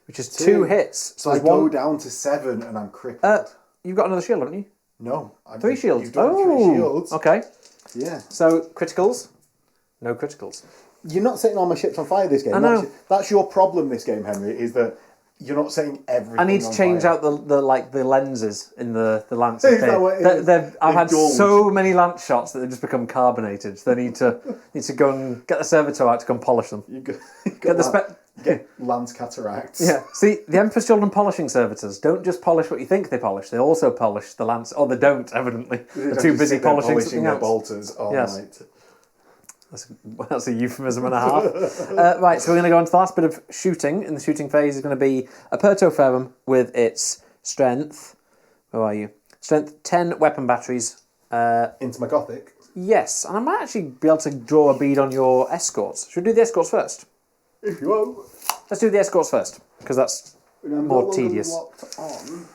which is 2 hits. So I go down to 7 and I'm crippled. You've got another shield, haven't you? No. 3 shields. You've done 3 shields. Okay. Yeah. So criticals? No criticals. You're not setting all my ships on fire this game. I know. That's your problem this game, Henry, is that you're not setting everything I need to on change fire. out the lenses in the lances. Is that what it is? I've had dulled. so many lance shots that they've just become carbonated. So they need to go and get the servitor out to go and polish them. Get Lance cataracts. Yeah. See, the Emperor's Children polishing servitors don't just polish what you think they polish. They also polish the lance. Or they don't, evidently. They're too busy polishing something their else. bolters all Yes. night. That's a euphemism and a half. Right, so we're going to go on to the last bit of shooting. In the shooting phase is going to be Aperto Ferrum with its strength. Where are you? Strength 10 weapon batteries. Into my Gothic. Yes, and I might actually be able to draw a bead on your escorts. Should we do the escorts first? If you want. Let's do the escorts first, because that's more tedious. Locked on.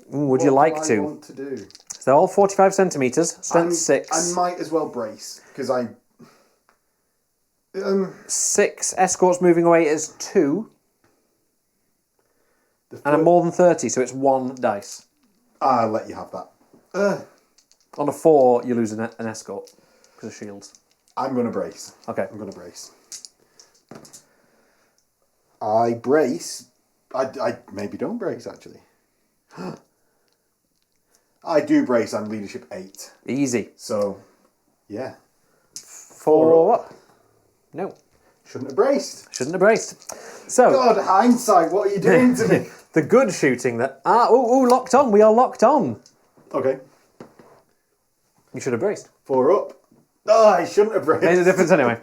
Would you like I to? Want to do? So they're all 45 centimetres, strength 6. I might as well brace, because I... 6 escorts moving away is 2. And I'm more than 30, so it's 1 dice. I'll let you have that. On a 4, you lose an escort, because of shields. I'm going to brace. Okay. I'm going to brace. I brace. I maybe don't brace, actually. I do brace. I'm leadership 8. Easy. So, yeah. 4 up. No. Shouldn't have braced. Shouldn't have braced. So, God, hindsight, what are you doing to me? the good shooting that... locked on. We are locked on. Okay. You should have braced. 4 up. Oh, I shouldn't have braced. Made a difference anyway.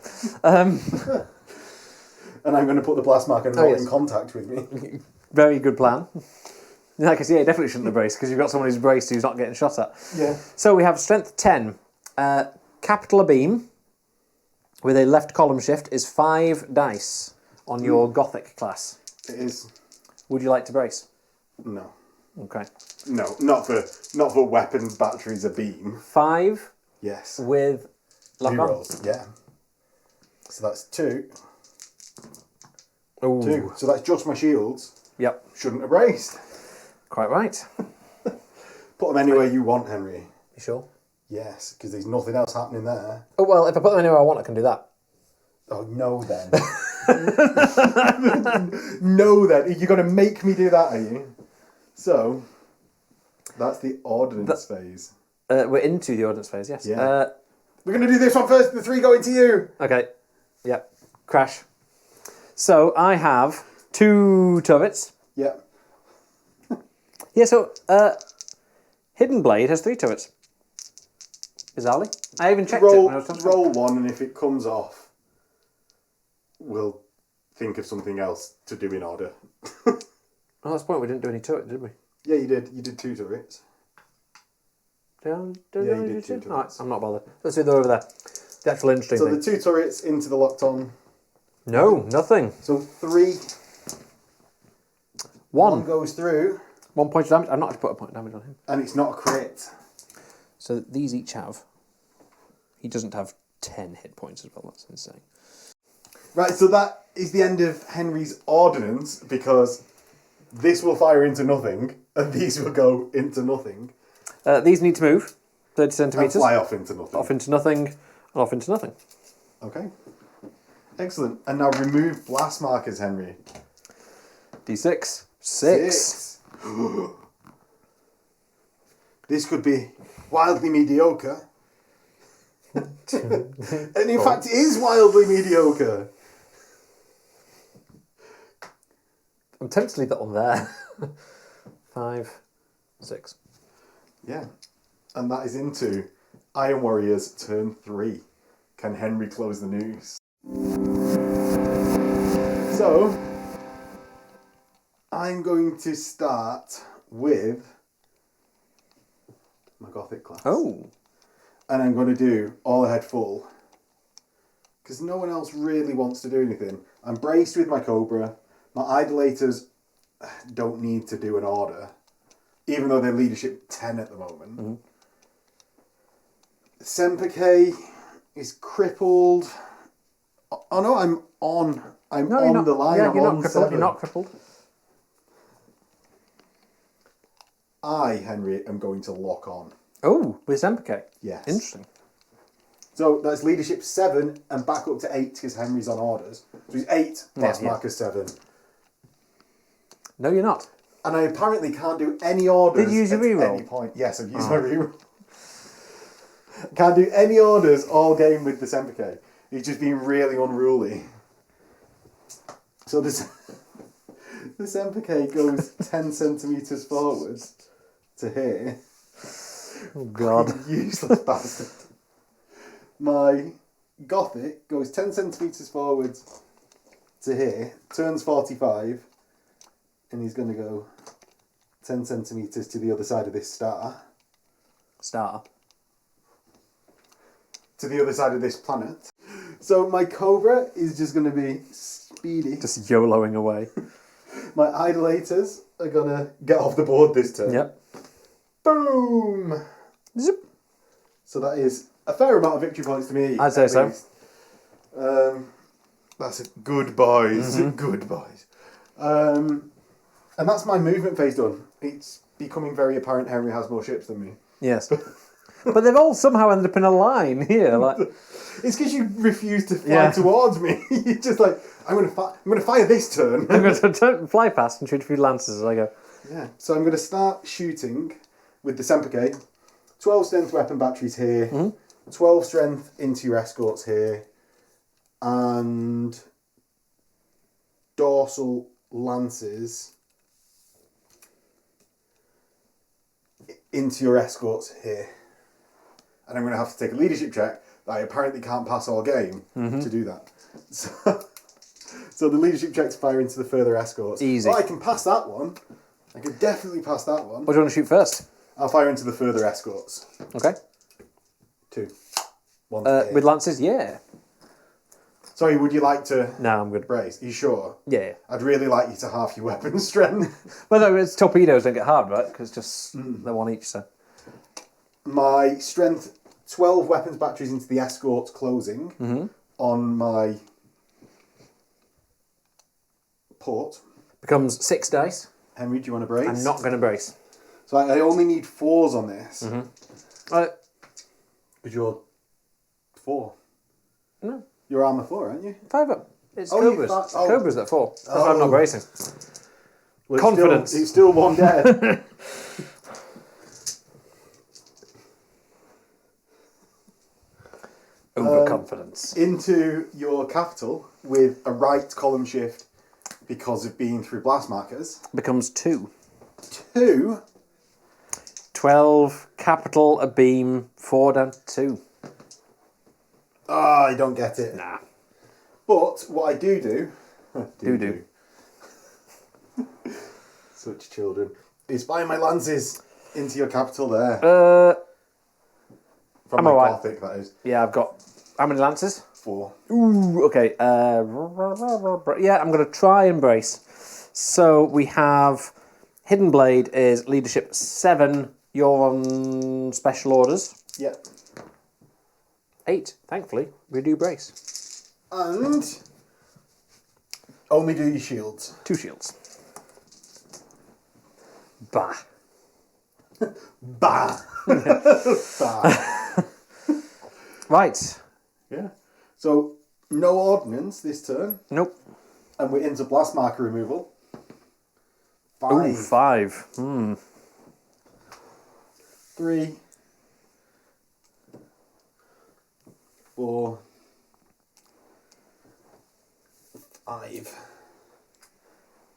And I'm going to put the blast mark and roll in contact with me. Very good plan. Like I say, you definitely shouldn't have braced, because you've got someone who's braced who's not getting shot at. Yeah. So we have strength 10. Capital beam with a left column shift is 5 dice on your Gothic class. It is. Would you like to brace? No. Okay. No, not for weapons, batteries, a beam. 5 Yes. with lock on. Rerolls, yeah. So that's 2. Ooh. 2. So that's just my shields. Yep. Shouldn't have braced. Quite right. Put them anywhere you want, Henry. You sure? Yes, because there's nothing else happening there. Oh, well, if I put them anywhere I want, I can do that. Oh, no then. No then. You're going to make me do that, are you? So, that's the ordnance phase. We're into the ordnance phase, yes. Yeah. We're going to do this one first, the 3 go into you. Okay. Yep. Crash. So, I have 2 turrets. Yeah. Yeah, so, Hidden Blade has 3 turrets. Bizarrely. I even checked it when I was talking. Roll 1, and if it comes off, we'll think of something else to do in order. Oh, that's the point. We didn't do any turret, did we? Yeah, you did. You did 2 turrets. Did Yeah, you did 2 turrets. Alright, I'm not bothered. Let's do the over there. The actual interesting So thing. the 2 turrets into the locked on. No, nothing. So 3. 1 goes through. 1 point of damage. I've not actually put a point of damage on him. And it's not a crit. So these each have. He doesn't have 10 hit points as well. That's insane. Right, so that is the end of Henry's ordnance, because this will fire into nothing, and these will go into nothing. These need to move 30 centimetres. And fly off into nothing. Off into nothing, and off into nothing. Okay. Excellent. And now remove blast markers, Henry. D6. 6. This could be wildly mediocre. And in fact, it is wildly mediocre. I'm tempted to leave that one there. 5, 6. Yeah. And that is into Iron Warriors turn 3. Can Henry close the noose? So, I'm going to start with my Gothic class. Oh. And I'm going to do all ahead full. Because no one else really wants to do anything. I'm braced with my Cobra. My Idolators don't need to do an order. Even though they're leadership 10 at the moment. Mm-hmm. Sempeke is crippled. Oh no, I'm on. I'm on the line. Yeah, I'm you're on not crippled. 7. You're not crippled. I, Henry, am going to lock on. Oh, with Zempeke. Yes. Interesting. So that's leadership 7 and back up to 8 because Henry's on orders. So he's 8, blast marker 7. No, you're not. And I apparently can't do any orders. Did you use your at reroll? any point. Yes, I've used my reroll. Can't do any orders all game with the Sempeke. He's just been really unruly. So the Sempeke goes 10 centimetres forwards to here. Oh, God. Useless bastard. My Gothic goes 10 centimetres forwards to here, turns 45, and he's going to go 10 centimetres to the other side of this star. Star. To the other side of this planet. So my Cobra is just going to be speedy. Just YOLOing away. My Idolators are going to get off the board this turn. Yep. Boom! Zip. So that is a fair amount of victory points to me. I'd say so. That's it. Good boys. Mm-hmm. Good boys. And that's my movement phase done. It's becoming very apparent Henry has more ships than me. Yes. But they've all somehow ended up in a line here. Like, it's because you refuse to fly towards me. You're just like, I'm going to fire this turn. I'm going to fly past and shoot a few lances as I go. Yeah. So I'm going to start shooting with the Sempeke. 12 strength weapon batteries here. Mm-hmm. 12 strength into your escorts here. And dorsal lances into your escorts here. And I'm going to have to take a leadership check that I apparently can't pass all game to do that. So the leadership checks fire into the further escorts. Easy. Well, I can pass that one. I can definitely pass that one. What do you want to shoot first? I'll fire into the further escorts. Okay. 2. 1 with lances, yeah. Sorry, would you like to... No, I'm good. Brace? Are you sure? Yeah. I'd really like you to half your weapon strength. Well, no, it's torpedoes don't get halved, right? Because just they're one each, so. My strength, 12 weapons batteries into the escorts closing on my port. Becomes 6 dice. Henry, do you want to brace? I'm not going to brace. So I only need 4s on this. Because you're 4. No. You're armour 4, aren't you? 5 up. It's Oh, Cobras. Cobras at 4. That's why I'm not bracing. Well, Confidence. It's still 1 dead. Overconfidence. Into your capital with a right column shift because of being through blast markers. Becomes 2. 2. 12, capital, a beam, 4 down to 2. Ah, I don't get it. Nah. But what I do... Do. Such children. Is fire my lances into your capital there. From my Gothic, that is. Yeah, I've got... How many lances? 4. Ooh, okay. Yeah, I'm going to try and brace. So we have... Hidden Blade is leadership 7. You're on special orders. Yep. 8. Thankfully, we do brace. And only do your shields. 2 shields. Bah. Bah! Bah. Right. Yeah. So, no ordnance this turn. Nope. And we're into blast marker removal. 5. Ooh, 5. 3. 4. 5.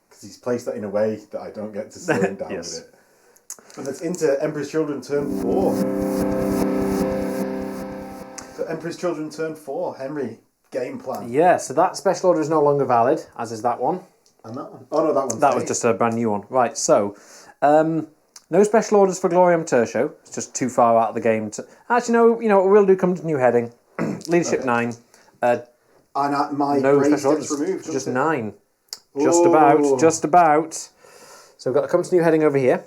Because he's placed that in a way that I don't get to slow him down Yes. with it. And that's into Emperor's Children turn 4. So Emperor's Children turn 4. Henry, game plan. Yeah, so that special order is no longer valid, as is that one. And that one? Oh no, that one's That was just a brand new one. Right, so no special orders for Glorium Tertio. It's just too far out of the game to... Actually, no, you know what we'll do, come to new heading. Leadership 9. And my No brace special gets orders. removed. Just doesn't it? 9. Ooh. Just about. So we've got to come to new heading over here.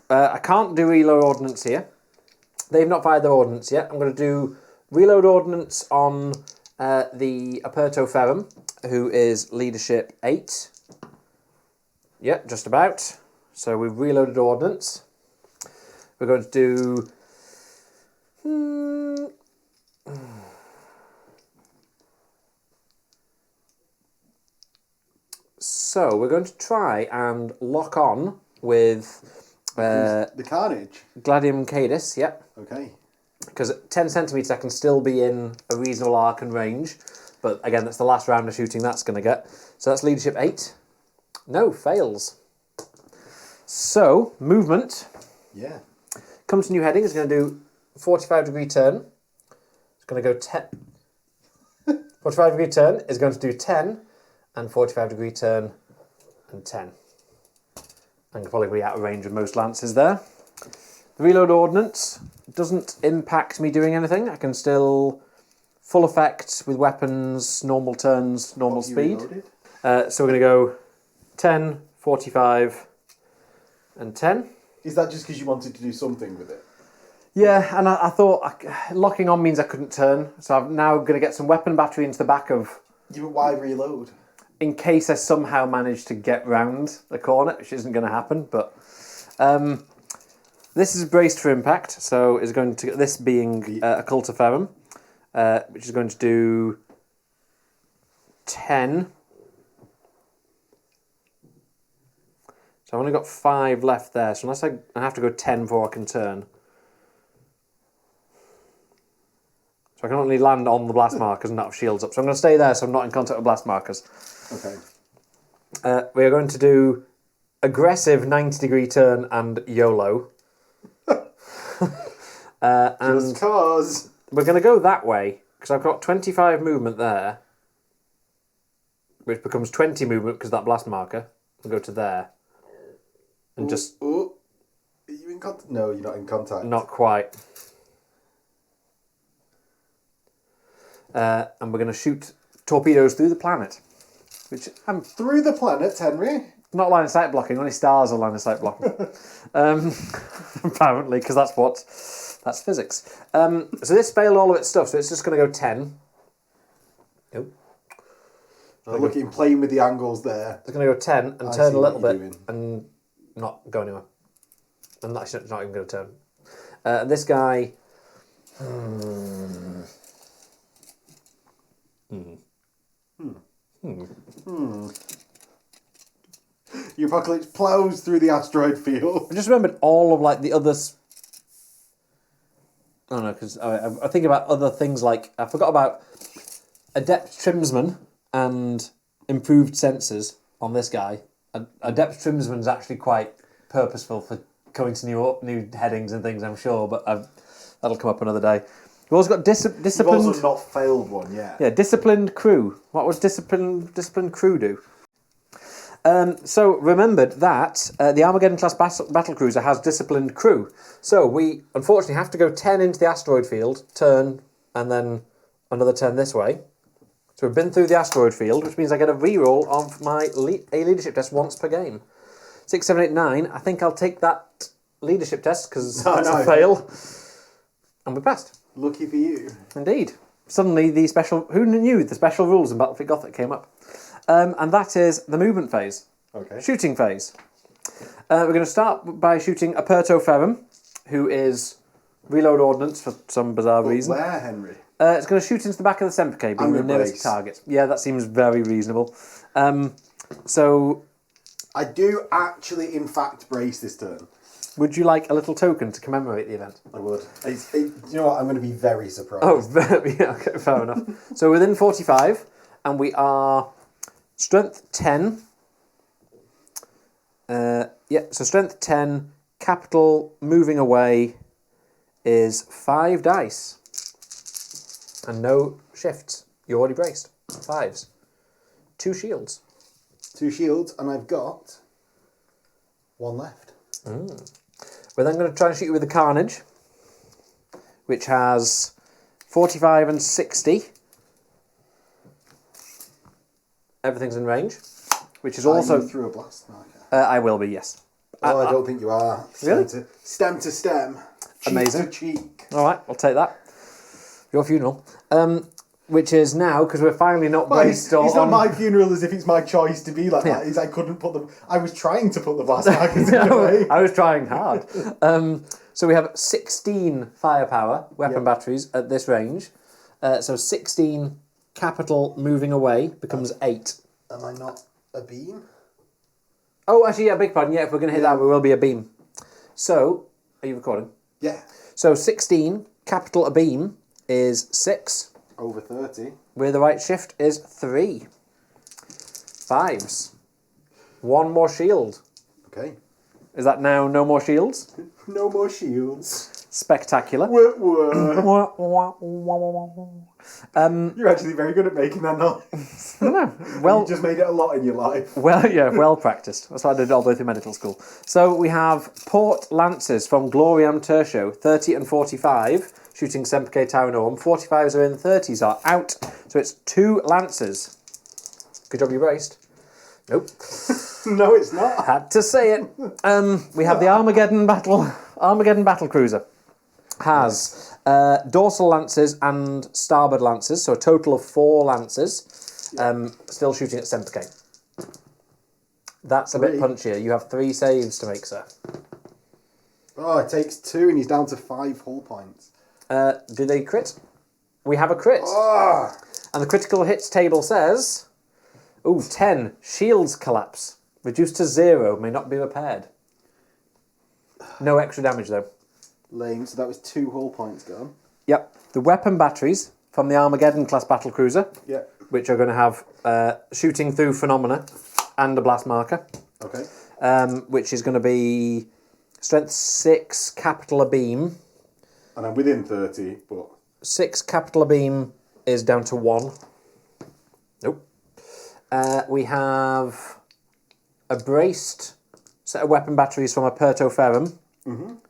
I can't do reload ordnance here. They've not fired their ordnance yet. I'm going to do reload ordnance on the Aperto Ferrum, who is leadership 8. Yeah, just about. So we've reloaded ordnance. We're going to do... So we're going to try and lock on with the Carnage. Gladium Cadis, yeah. Okay. Because at 10 centimetres I can still be in a reasonable arc and range. But again, that's the last round of shooting that's going to get. So that's leadership 8. No, fails. So, movement. Yeah. Come to new heading. It's going to do 45-degree turn. It's going to go 10. 45-degree turn is going to do 10 and 45-degree turn and 10. And can probably be out of range of most lances there. The reload ordnance doesn't impact me doing anything. I can still full effect with weapons, normal turns, normal speed. So we're going to go 10, 45 and 10. Is that just because you wanted to do something with it? Yeah, and I thought locking on means I couldn't turn. So I'm now going to get some weapon battery into the back of... Yeah, but why reload? In case I somehow manage to get round the corner, which isn't going to happen, but... this is braced for impact, so is going to... This being a Cultiferum, which is going to do 10. So I've only got 5 left there, so unless I have to go 10 before I can turn. So I can only land on the blast markers and not have shields up. So I'm going to stay there so I'm not in contact with blast markers. Okay. We are going to do aggressive 90-degree turn and YOLO. Just cause. We're going to go that way, because I've got 25 movement there, which becomes 20 movement because that blast marker. We'll go to there. And just... Ooh. Are you in contact? No, you're not in contact. Not quite. And we're going to shoot torpedoes through the planet. Which I'm Through the planet, Henry? not line of sight blocking, only stars are line of sight blocking. Apparently, because that's physics. So this failed all of its stuff, so it's just going to go 10. Nope. Oh, look at him playing with the angles there. It's going to go 10 and I turn see a little what bit you're doing. and not go anywhere. And that's not even going to turn. This guy... Your apocalypse plows through the asteroid field. I just remembered all of like the others. I don't know, because I think about other things like I forgot about Adept Trimsman and improved sensors on this guy. Adept Trimsman is actually quite purposeful for coming to new headings and things, I'm sure, but that'll come up another day. We've also got disciplined. You've also not failed one yet. Yeah, disciplined crew. What was disciplined crew do? So remembered that the Armageddon class battle cruiser has disciplined crew. So we unfortunately have to go 10 into the asteroid field, turn, and then another 10 this way. So we've been through the asteroid field, which means I get a reroll of my a leadership test once per game. 6, 7, 8, 9. I think I'll take that leadership test because it's a fail. And we passed. Lucky for you. Indeed. Suddenly who knew the special rules in Battlefleet Gothic came up? And that is the movement phase. Okay. Shooting phase. We're going to start by shooting a Perto Ferrum, who is reload ordnance for some bizarre reason. Where, Henry? It's going to shoot into the back of the Semperke, being the nearest target. Yeah, that seems very reasonable. So... I do actually, in fact, brace this turn. Would you like a little token to commemorate the event? I would. You know what? I'm going to be very surprised. Oh, yeah, okay, fair enough. So within 45, and we are strength 10. So strength 10, capital moving away is 5 dice. And no shifts. You're already braced. 5s. 2 shields. 2 shields, and I've got 1 left. We're then going to try and shoot you with the Carnage, which has 45 and 60. Everything's in range, which is also... through a blast marker. I will be, yes. I don't think you are. Really? Stem to stem. Cheek Amazing. to cheek. All right, I'll take that. Your funeral. Which is now, because we're finally not based on... It's not my funeral as if it's my choice to be like that. It's I couldn't put them... I was trying to put the blast markers in a way. I was trying hard. So we have 16 firepower weapon batteries at this range. So 16 capital moving away becomes 8. Am I not a beam? Oh, actually, yeah, big pardon. Yeah, if we're going to hit that, we will be a beam. So, are you recording? Yeah. So 16 capital a beam is 6. Over 30. With the right shift is 3. 5s. 1 more shield. Okay. Is that now no more shields? No more shields. Spectacular. You're actually very good at making that noise. I don't know. Well, you just made it a lot in your life. Well practiced. That's what I did all the way through medical school. So we have Port Lancers from Gloriam Tertio, 30 and 45, shooting Semperke Tyrannorum. 45s are in, 30s are out. So it's 2 Lancers. Good job you braced. Nope. No, it's not. Had to say it. We have the Armageddon Battle Cruiser. Has dorsal Lancers and starboard Lancers, so a total of 4 Lancers. Still shooting at Semperke. That's a bit punchier. You have 3 saves to make, sir. Oh, it takes 2 and he's down to 5 hull points. Do they crit? We have a crit. Oh. And the critical hits table says... Ooh, 10. Shields collapse. Reduced to 0. May not be repaired. No extra damage, though. Lame. So that was 2 hull points gone. Yep. The weapon batteries from the Armageddon class battlecruiser, which are going to have shooting through phenomena and a blast marker. Okay. Which is going to be strength 6, capital a beam. And I'm within 30, but... 6 capital a beam is down to 1. Nope. We have a braced set of weapon batteries from a Perto Ferrum.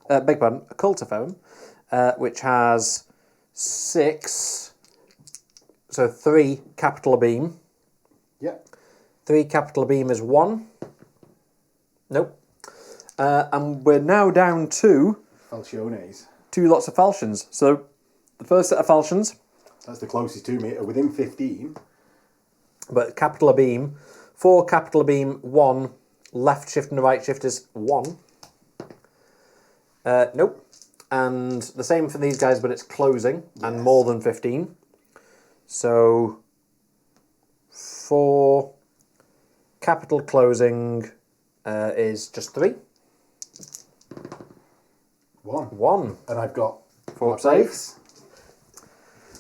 Beg pardon, a Culta Ferrum, which has 6, so 3 capital a beam. Yep. 3 capital a beam is 1. Nope. And we're now down to... Falciones. 2 lots of falchions. So the first set of falchions... That's the closest to me, are within 15. But capital a beam, 4 capital a beam, 1, left shift and the right shift is 1. Nope. And the same for these guys, but it's closing and more than 15. So 4 capital closing is just 3. 1. And I've got 4 saves.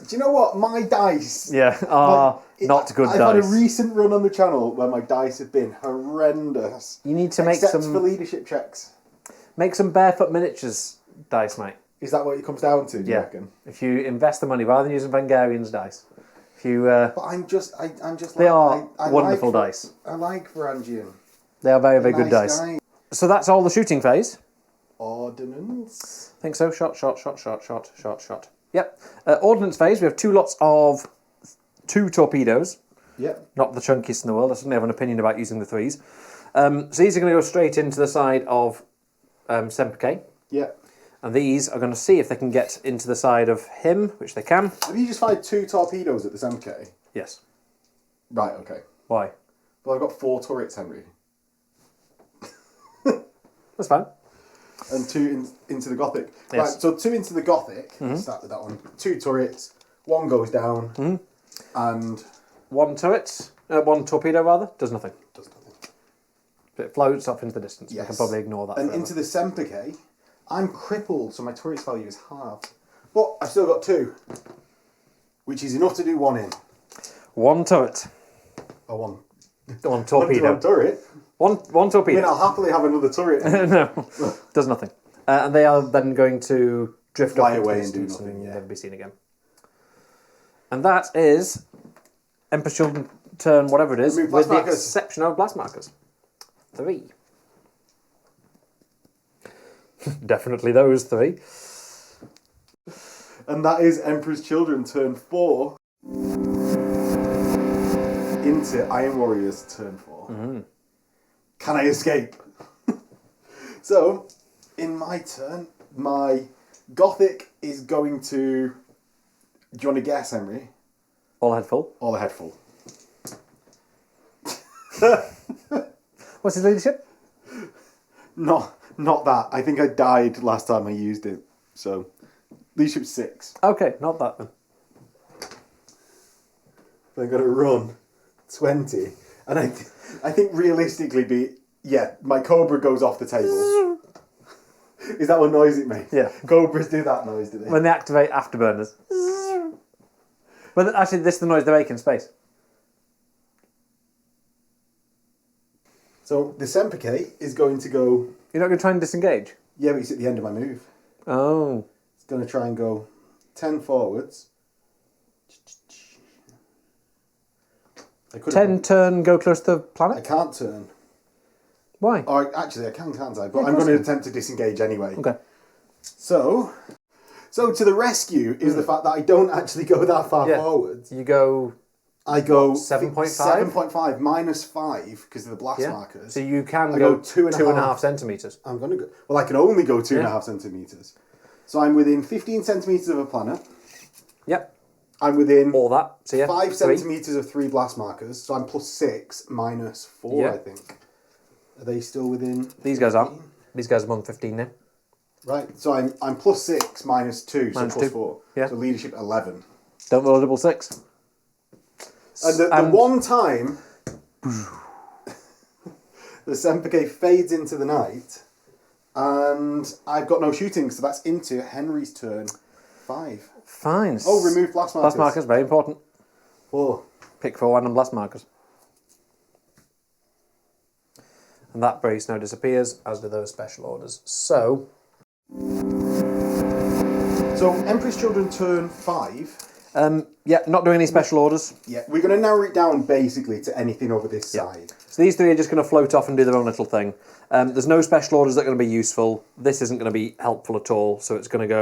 Do you know what? My dice... Yeah, are not good dice. I've had a recent run on the channel where my dice have been horrendous. You need to make except some... for leadership checks. Make some Barefoot Miniatures dice, mate. Is that what it comes down to, do you reckon? If you invest the money, rather than using Vengarian's dice. If you... But I'm just they are wonderful dice. I like Varangian. They are very, very good dice. Guy. So that's all the shooting phase. Ordnance. I think so. Shot. Yep. Ordnance phase, we have 2 lots of 2 torpedoes. Yep. Not the chunkiest in the world. I certainly have an opinion about using the 3s. So these are going to go straight into the side of Semperke. Yep. And these are going to see if they can get into the side of him, which they can. Have you just fired 2 torpedoes at this MK? Yes. Right, okay. Why? Well, I've got 4 turrets, Henry. That's fine. And 2 into the Gothic. Yes. Right, so 2 into the Gothic. Start with that one. 2 turrets. 1 goes down. And 1 turret, 1 torpedo rather, does nothing. does nothing. But it floats off into the distance. Yes. We can probably ignore that. And forever. into the Semperke, I'm crippled, so my turret's value is halved. But I've still got 2, which is enough to do 1 in. 1 turret. Oh, 1. 1 torpedo. 1 turret. 1 I torpedo. mean, I'll happily have another turret. No, does nothing. And they are then going to drift Fly off into away the and do distance nothing, yeah. never be seen again. And that is Emperor's Children turn whatever it is, Remove with blast the markers. exception of blast markers. 3. Definitely those 3. And that is Emperor's Children turn 4 into Iron Warriors turn 4. Can I escape? So, in my turn, my Gothic is going to... Do you want to guess, Henry? All head full. All ahead full. What's his leadership? Not that. I think I died last time I used it. So, leadership 6. Okay, not that then. So I'm going to run 20. And I think realistically, my Cobra goes off the table. Is that what noise it makes? Yeah. Cobras do that noise, do they? When they activate afterburners. But actually, this is the noise they make in space. So the Semperke is going to go... You're not going to try and disengage? Yeah, but it's at the end of my move. Oh. It's going to try and go 10 forwards. I could 10 turn, go close to the I planet? can't turn. Why? Or actually, I can, can't I? But Yeah, I'm of course going to you can. attempt to disengage anyway. Okay. So to the rescue is the fact that I don't actually go that far Yeah. forwards. You go... I go 7.5? 7.5 minus 5 because of the blast Yeah. markers. So you can I go go 2.5 centimetres. I'm going to go... Well, I can only go 2.5 Yeah. centimetres. So I'm within 15 centimetres of a planet. Yep. I'm within All that. So yeah. 5 3. centimetres of 3 blast markers. So I'm plus 6 minus 4, Yeah. I think. Are they still within... These guys aren't. These guys are on 15 now. Right. So I'm plus 6 minus 2, so Minus plus 2. 4. Yeah. So leadership 11. Don't roll a double 6. And the one time the Semperke fades into the night and I've got no shooting, so that's into Henry's turn 5. Fine. Oh, remove blast markers. Blast markers, very important. 4. Pick 4 random blast markers. And that brace now disappears, as do those special orders. So Emperor's Children turn 5. yeah, not doing any special orders. Yeah, we're going to narrow it down basically to anything over this side. So these 3 are just going to float off and do their own little thing. There's no special orders that are going to be useful. This isn't going to be helpful at all. So it's going to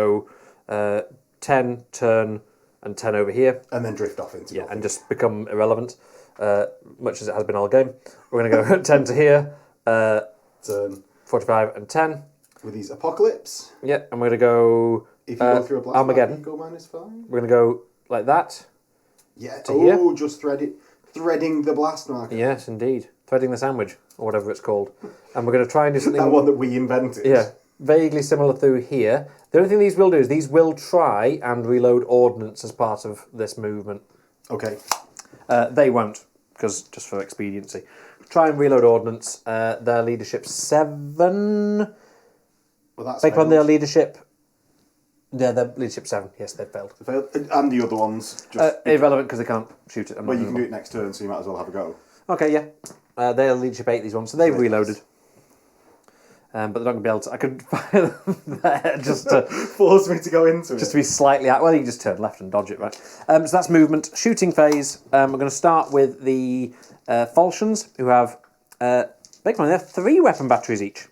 go 10, turn, and 10 over here. And then drift off into Yeah, and just become irrelevant, much as it has been all game. We're going to go 10 to here, turn 45 and 10. with these Apocalypse. Yeah, and we're going to go If you go through a blast Armageddon. marker, you go minus 5. We're going to go like that. Yeah, here. just threading the blast marker. Yes, indeed. Threading the sandwich, or whatever it's called. And we're going to try and do something... That one that we invented. Yeah, vaguely similar through here. The only thing these will do is these will try and reload ordnance as part of this movement. Okay. They won't, because just for expediency. Try and reload ordnance. Their leadership 7. Well, that's Beg pardon, failed. their leadership... Yeah, their leadership 7. Yes, they've failed. They failed. And the other ones. Just Irrelevant because they can't shoot it. well, you can do it next turn, so you might as well have a go. Okay, yeah. They're leadership 8, these ones, so they've reloaded. But they're not going to be able to... I could fire them there just to... Force me to go into Just to be slightly out. Well, you can just turn left and dodge it, right? So that's movement. Shooting phase. We're going to start with the falchions, who have... big one, they have 3 weapon batteries each.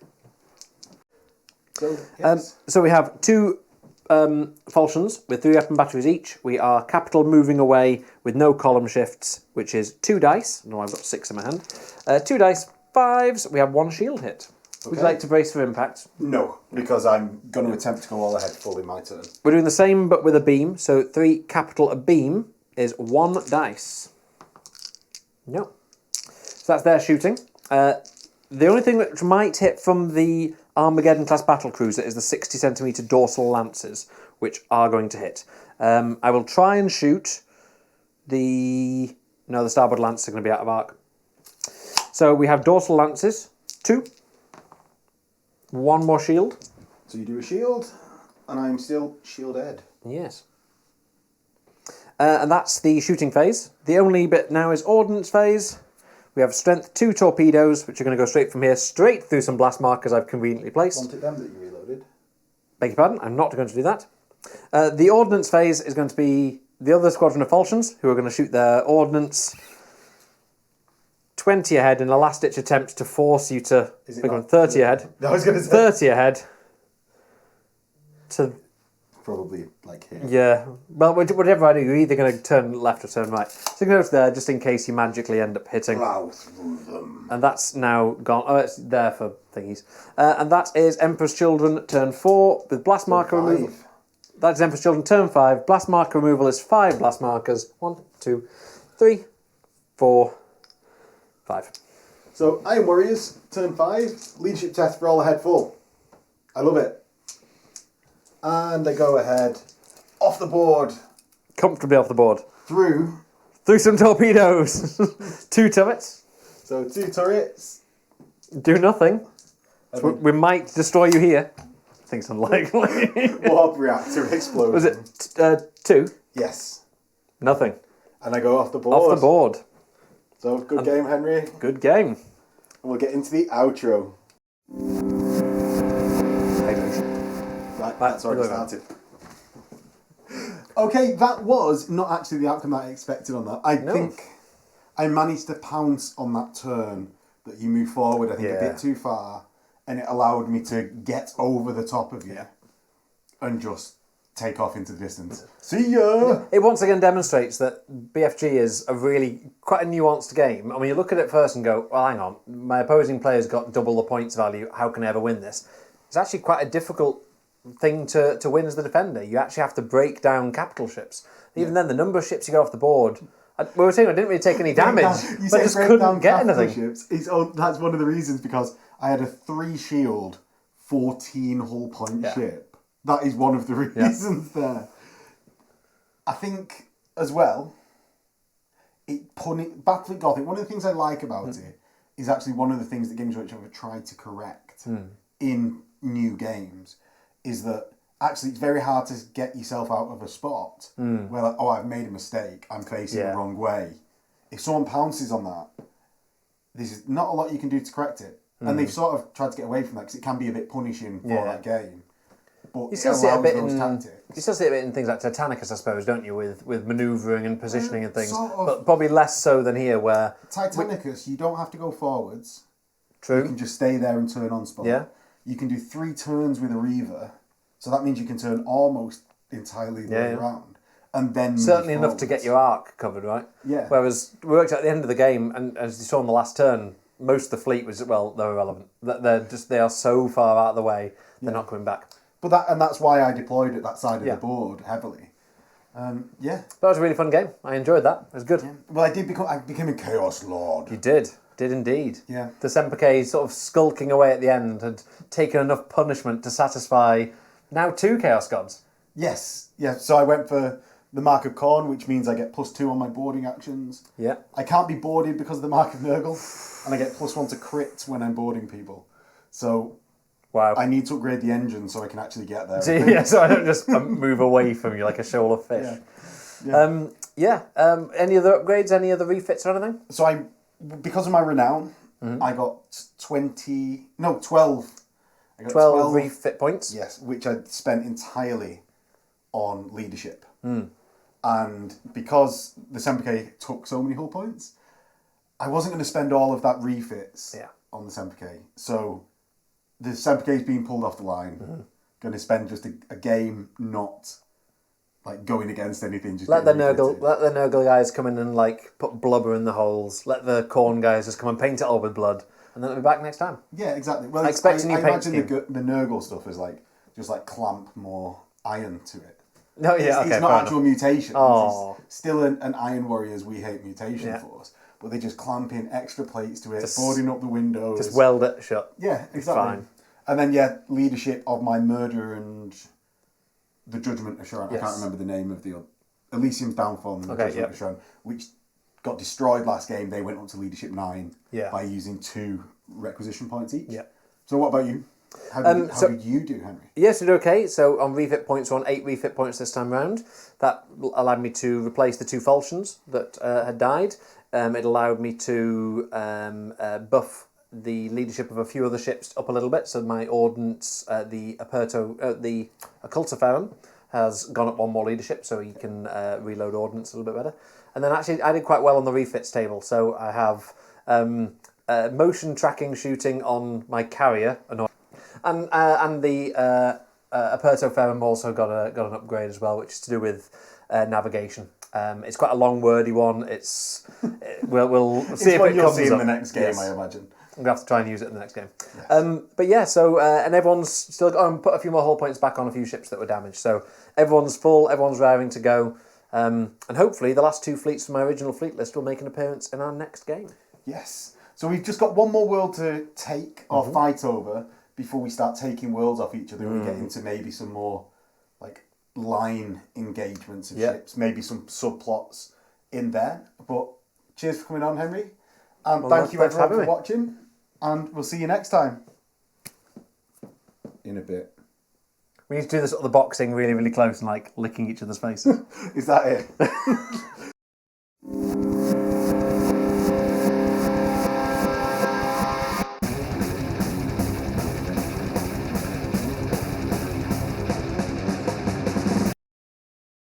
So, yes. So we have 2 falchions with 3 weapon batteries each. We are capital moving away with no column shifts, which is 2 dice. No, I've got 6 in my hand. 2 dice, 5s. We have 1 shield hit. Would you like to brace for impact? No, because I'm going to attempt to go all ahead full in my turn. We're doing the same but with a beam. So 3 capital a beam is 1 dice. No. So that's their shooting. The only thing which might hit from the Armageddon class battlecruiser is the 60 centimetre dorsal lances, which are going to hit. I will try and shoot the... No, the starboard lances are going to be out of arc. So we have dorsal lances, 2. 1 more shield. So you do a shield, and I'm still shielded. Yes. And that's the shooting phase. The only bit now is ordnance phase. We have strength 2 torpedoes, which are going to go straight from here, straight through some blast markers I've conveniently placed. Wanted them that you reloaded. Beg your pardon, I'm not going to do that. The ordnance phase is going to be the other squadron of falchions, who are going to shoot their ordnance 20 ahead in a last-ditch attempt to force you to... 30 ahead. I was going to say... 30 ahead. To... Probably, like, here. Yeah. Well, whatever I do, you're either going to turn left or turn right. So go to there, just in case you magically end up hitting. Plow through them. And that's now gone. Oh, it's there for thingies. And that is Emperor's Children, turn 4, with blast marker removal. That's Emperor's Children, turn 5. Blast marker removal is 5 blast markers. 1, 2, 3, 4, 5. So, Iron Warriors, turn 5. Leadership test for all ahead full. I love it. And they go ahead, off the board. Comfortably off the board. Through some torpedoes. 2 turrets. So 2 turrets. Do nothing. So we might destroy you here. I think it's unlikely. Warp reactor explosion. Was it 2? Yes. Nothing. And I go off the board. Off the board. So good game, Henry. Good game. And we'll get into the outro. Right, that's already started. Okay, that was not actually the outcome that I expected on that. I think I managed to pounce on that turn that you move forward, I think, a bit too far, and it allowed me to get over the top of you and just take off into the distance. See ya! It once again demonstrates that BFG is a really quite a nuanced game. I mean, you look at it first and go, well, hang on, my opposing player's got double the points value, how can I ever win this? It's actually quite a difficult thing to win as the defender. You actually have to break down capital ships. Even then, the number of ships you go off the board... we were saying I didn't really take any damage, but I just couldn't get anything. Ships. That's one of the reasons, because I had a 3 shield, 14 hull point ship. That is one of the reasons there. I think, as well, Battlefleet Gothic, one of the things I like about it is actually one of the things that Games Workshop have tried to correct in new games, is that actually it's very hard to get yourself out of a spot where, like, oh, I've made a mistake, I'm facing the wrong way. If someone pounces on that, there's not a lot you can do to correct it. And they've sort of tried to get away from that, because it can be a bit punishing for that game. But you still see it a bit those tactics. You still see it a bit in things like Titanicus, I suppose, don't you, with manoeuvring and positioning and things. Sort of. But probably less so than here, where... Titanicus, you don't have to go forwards. True. You can just stay there and turn on spot. Yeah. You can do 3 turns with a Reaver, so that means you can turn almost entirely the way around. And then certainly enough to get your arc covered, right? Yeah. Whereas we worked at the end of the game, and as you saw on the last turn, most of the fleet was, well, they're irrelevant. They are so far out of the way, they're not coming back. But that's why I deployed at that side of the board heavily. That was a really fun game. I enjoyed that. It was good. Yeah. Well, I became a Chaos Lord. You did indeed. Yeah. The Semperke sort of skulking away at the end had taken enough punishment to satisfy now 2 Chaos Gods. Yes. Yeah. So I went for the Mark of Khorne, which means I get +2 on my boarding actions. Yeah. I can't be boarded because of the Mark of Nurgle, and I get +1 to crit when I'm boarding people. So wow. I need to upgrade the engine so I can actually get there. So I don't just move away from you like a shoal of fish. Any other upgrades? Any other refits or anything? So because of my renown, I got 12. I got 12 refit points. Yes, which I spent entirely on leadership. And because the Semperke took so many hull points, I wasn't going to spend all of that refits on the Semperke. So the Semperke is being pulled off the line. Going to spend just a game not like going against anything. Just let the Nurgle guys come in and like put blubber in the holes. Let the Khorne guys just come and paint it all with blood. and then I'll be back next time. Yeah, exactly. Well, I expect a new paint imagine scheme. the Nurgle stuff is like just like clamp more iron to it. No, yeah, It's not actual mutations. Oh. It's still an Iron Warriors We Hate Mutation force, but they just clamp in extra plates to it, boarding up the windows. Just weld it shut. Yeah, exactly. Fine. And then, leadership of my murder and the Judgment Assurance. Yes. I can't remember the name of the Elysium's Downfall and the Judgment Assurance, which got destroyed last game. They went up to leadership 9 by using 2 requisition points each. Yeah. So what about you? How did you do, Henry? Yes, we did okay. So on refit points, we're on 8 refit points this time round. That allowed me to replace the 2 falchions that had died. It allowed me to buff the leadership of a few other ships up a little bit. So my ordnance, the Occultiferum, has gone up 1 more leadership, so he can reload ordnance a little bit better. And then actually, I did quite well on the refits table. So I have motion tracking shooting on my carrier, and the Apertoferum also got an upgrade as well, which is to do with navigation. It's quite a long, wordy one. We'll see if it comes in the next game, I imagine. I'm going to have to try and use it in the next game. Yes. But yeah, so, and everyone's still got put a few more hull points back on a few ships that were damaged. So everyone's full, everyone's raring to go. And hopefully the last 2 fleets from my original fleet list will make an appearance in our next game. Yes. So we've just got 1 more world to take or fight over before we start taking worlds off each other and we get into maybe some more like line engagements of ships, maybe some subplots in there. But cheers for coming on, Henry. And thank you everyone for watching. And we'll see you next time. In a bit. We need to do this the boxing really, really close and like licking each other's faces. Is that it?